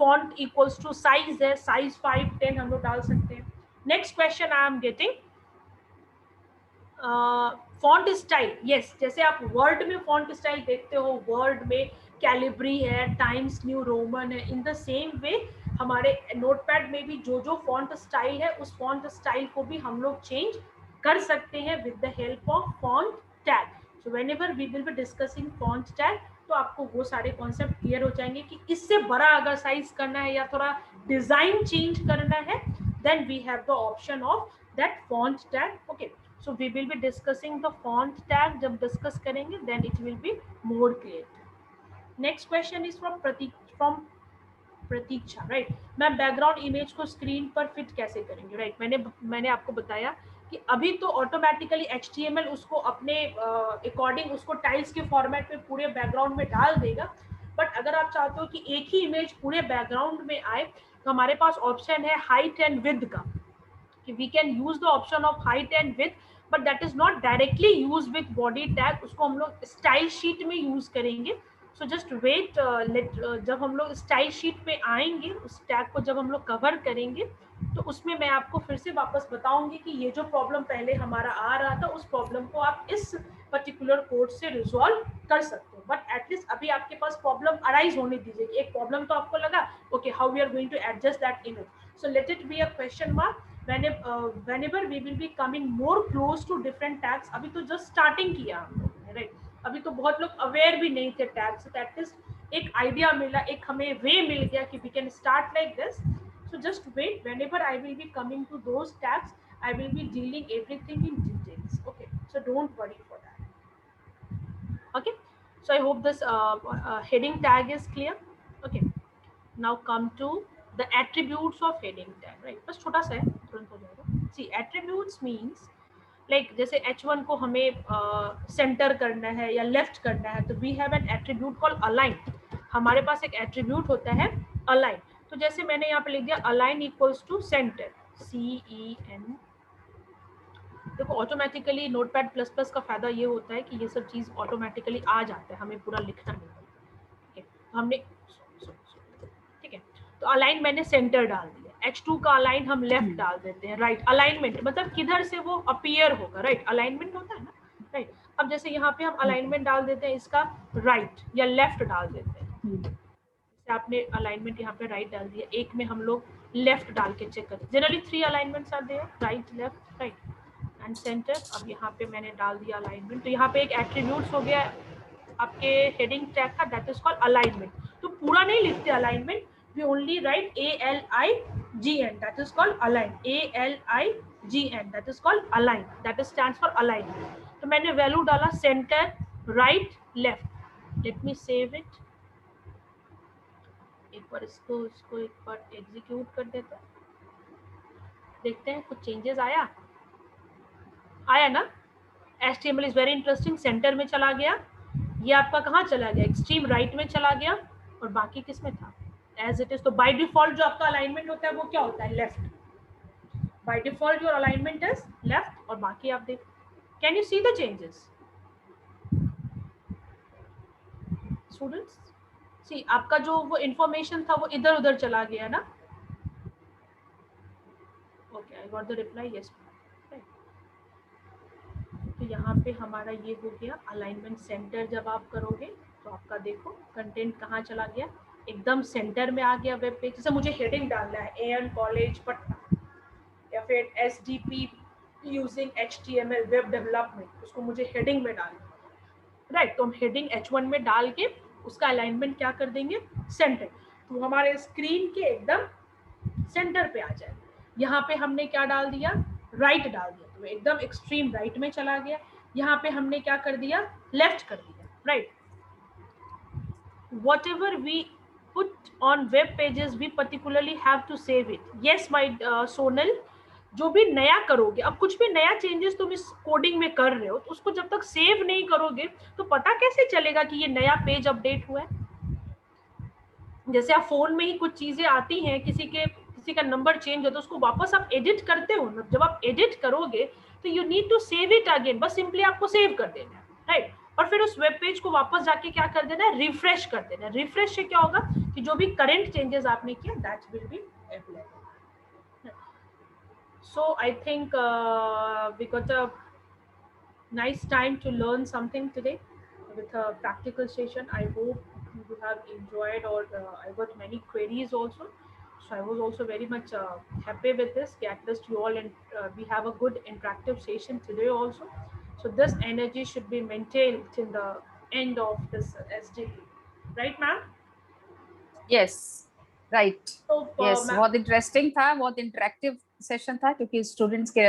फॉन्ट इक्वल्स टू साइज है, साइज 5, 10 हम लोग डाल सकते हैं। Next question I am getting, font style. Yes, जैसे आप वर्ड में फॉन्ट स्टाइल देखते हो, वर्ड में कैलिब्री है, टाइम्स न्यू रोमन है, इन द सेम वे हमारे नोटपैड में भी जो फॉन्ट स्टाइल है उस फॉन्ट स्टाइल को भी हम लोग चेंज कर सकते हैं with the help of font tag. So whenever we will be discussing font tag, तो आपको वो सारे कॉन्सेप्ट क्लियर हो जाएंगे कि इससे बड़ा अगर साइज करना है या थोड़ा डिजाइन चेंज करना है, then we have the option of that font tag. Okay, so we will be discussing the font tag. जब डिस्कस करेंगे then it will be more clear. Next question is from Pratiksha, right. Ma'am, background image को स्क्रीन पर फिट कैसे करेंगे? राइट, मैंने आपको बताया कि अभी तो ऑटोमेटिकली HTML उसको अपने अकॉर्डिंग उसको टाइल्स के फॉर्मेट में पूरे बैकग्राउंड में डाल देगा। बट अगर आप चाहते हो कि एक ही इमेज पूरे बैकग्राउंड में आए, तो हमारे पास ऑप्शन है हाइट एंड विड्थ का, कि we can use the option of height and width, but that is not directly use with body tag. उसको हम लोग स्टाइल शीट में यूज करेंगे। सो जस्ट वेट, जब हम लोग स्टाइल शीट में आएंगे, उस टैग को जब हम लोग कवर करेंगे, तो उसमें मैं आपको फिर से वापस बताऊंगी कि ये जो प्रॉब्लम पहले हमारा आ रहा था, उस प्रॉब्लम को आप इस पर्टिकुलर कोड से रिजॉल्व कर सकते हो। बट एटलीस्ट अभी आपके पास प्रॉब्लम अराइज होने दीजिए। एक प्रॉब्लम तो आपको लगा, okay, how we are going to adjust that image. So let it be a question mark whenever we will be coming more close to different tags। अभी तो जस्ट स्टार्टिंग किया हम लोग ने, राइट। अभी तो बहुत लोग अवेयर भी नहीं थे टैग से। दैट इज एक आइडिया मिला, एक हमें वे मिल गया कि we can start like this. So just wait, whenever I will be coming to those tags, I will be dealing everything in details. Okay, so don't worry for that. Okay, so I hope this heading tag is clear. Okay, now come to the attributes of heading tag, right? बस छोटा सा है, तुरंत हो जाएगा। See, attributes means like जैसे H1 को हमें सेंटर करना है या लेफ्ट करना है, तो we have an attribute called align। हमारे पास एक attribute होता है align। तो जैसे मैंने यहाँ पे लिख दिया align equals to centre, CEN। देखो, ऑटोमेटिकली नोटपैड प्लस प्लस का फायदा ये होता है कि ये सब चीज ऑटोमेटिकली आ जाता है, हमें पूरा लिखना नहीं पड़ता। ठीक है, तो हमने ठीक है, तो अलाइन मैंने सेंटर डाल दिया। H2 का अलाइन हम लेफ्ट डाल देते हैं, राइट। अलाइनमेंट मतलब किधर से वो अपीयर होगा, राइट। अलाइनमेंट होता है ना, राइट। अब जैसे यहाँ पे हम अलाइनमेंट डाल देते हैं, इसका राइट या लेफ्ट डाल देते हैं। आपने अलाइनमेंट यहाँ पे राइट डाल दिया, एक में हम लोग लेफ्ट डाल के चेक करते हैं। Generally 3 alignments are there, right, left, right and centre. अब यहाँ पे मैंने डाल दिया अलाइनमेंट, तो यहाँ पे एक एट्रीब्यूट्स हो गया आपके हेडिंग टैग का, दैट इज कॉल्ड अलाइनमेंट। तो पूरा नहीं लिखते alignment, we only write ALIGN, that is called align. ALIGN, that is called align, that stands for alignment. तो मैंने वैल्यू डाला centre, right, left. Let me save it. एक बार इसको एक बार एग्जीक्यूट कर देते हैं, देखते हैं कुछ चेंजेस आया ना। HTML is very interesting. Centre में चला गया, ये आपका कहाँ चला गया, एक्सट्रीम राइट में चला गया, और बाकी किस में था, एज इट इज। तो बाय डिफॉल्ट जो आपका अलाइनमेंट होता है वो क्या होता है, left. By default your alignment is left, और बाकी आप देख, can you see the changes students? See, आपका जो वो इंफॉर्मेशन था वो इधर उधर चला गया ना। Okay, I got the reply, yes. तो यहाँ पे हमारा ये हो गया अलाइनमेंट सेंटर। जब आप करोगे तो आपका देखो कंटेंट कहाँ चला गया, एकदम सेंटर में आ गया वेब पेज। जैसे मुझे हेडिंग डालना है AN कॉलेज पटना, या फिर SDP using HTML web development, उसको मुझे हेडिंग में डालना है, राइट? तो हम हेडिंग H1 में डाल के उसका अलाइनमेंट क्या कर देंगे, सेंटर, तो हमारे स्क्रीन के एकदम सेंटर पे आ जाए। यहाँ पे हमने क्या डाल दिया, राइट डाल दिया, तो एकदम एक्सट्रीम राइट में चला गया। यहाँ पे हमने क्या कर दिया, लेफ्ट कर दिया, right? Whatever we put on web pages, we particularly have to save it. Yes, my Sonal, जो भी नया करोगे, अब कुछ भी नया चेंजेस तुम इस कोडिंग में कर रहे हो, तो उसको जब तक सेव नहीं करोगे तो पता कैसे चलेगा कि ये नया पेज अपडेट हुआ है? जैसे आप फोन में ही कुछ चीजें आती हैं, किसी का नंबर चेंज हो तो उसको वापस आप एडिट करते हो ना, जब आप एडिट करोगे तो you need to save it again, बस सिंपली आपको सेव कर देना है, राइट? और फिर उस वेब पेज को वापस जाके क्या कर देना है, रिफ्रेश कर देना है। रिफ्रेश से क्या होगा कि जो भी करंट चेंजेस आपने किया that will be available. So I think we got a nice time to learn something today with a practical session. I hope you have enjoyed, or I got many queries also, so I was also very much happy with this. At least you all we have a good interactive session today also, so this energy should be maintained till the end of this SDP, right ma'am? Yes, right. So Yes, ma'am, बहुत इंटरेस्टिंग था, बहुत इंटरेक्टिव सेशन था, क्योंकि स्टूडेंट्स के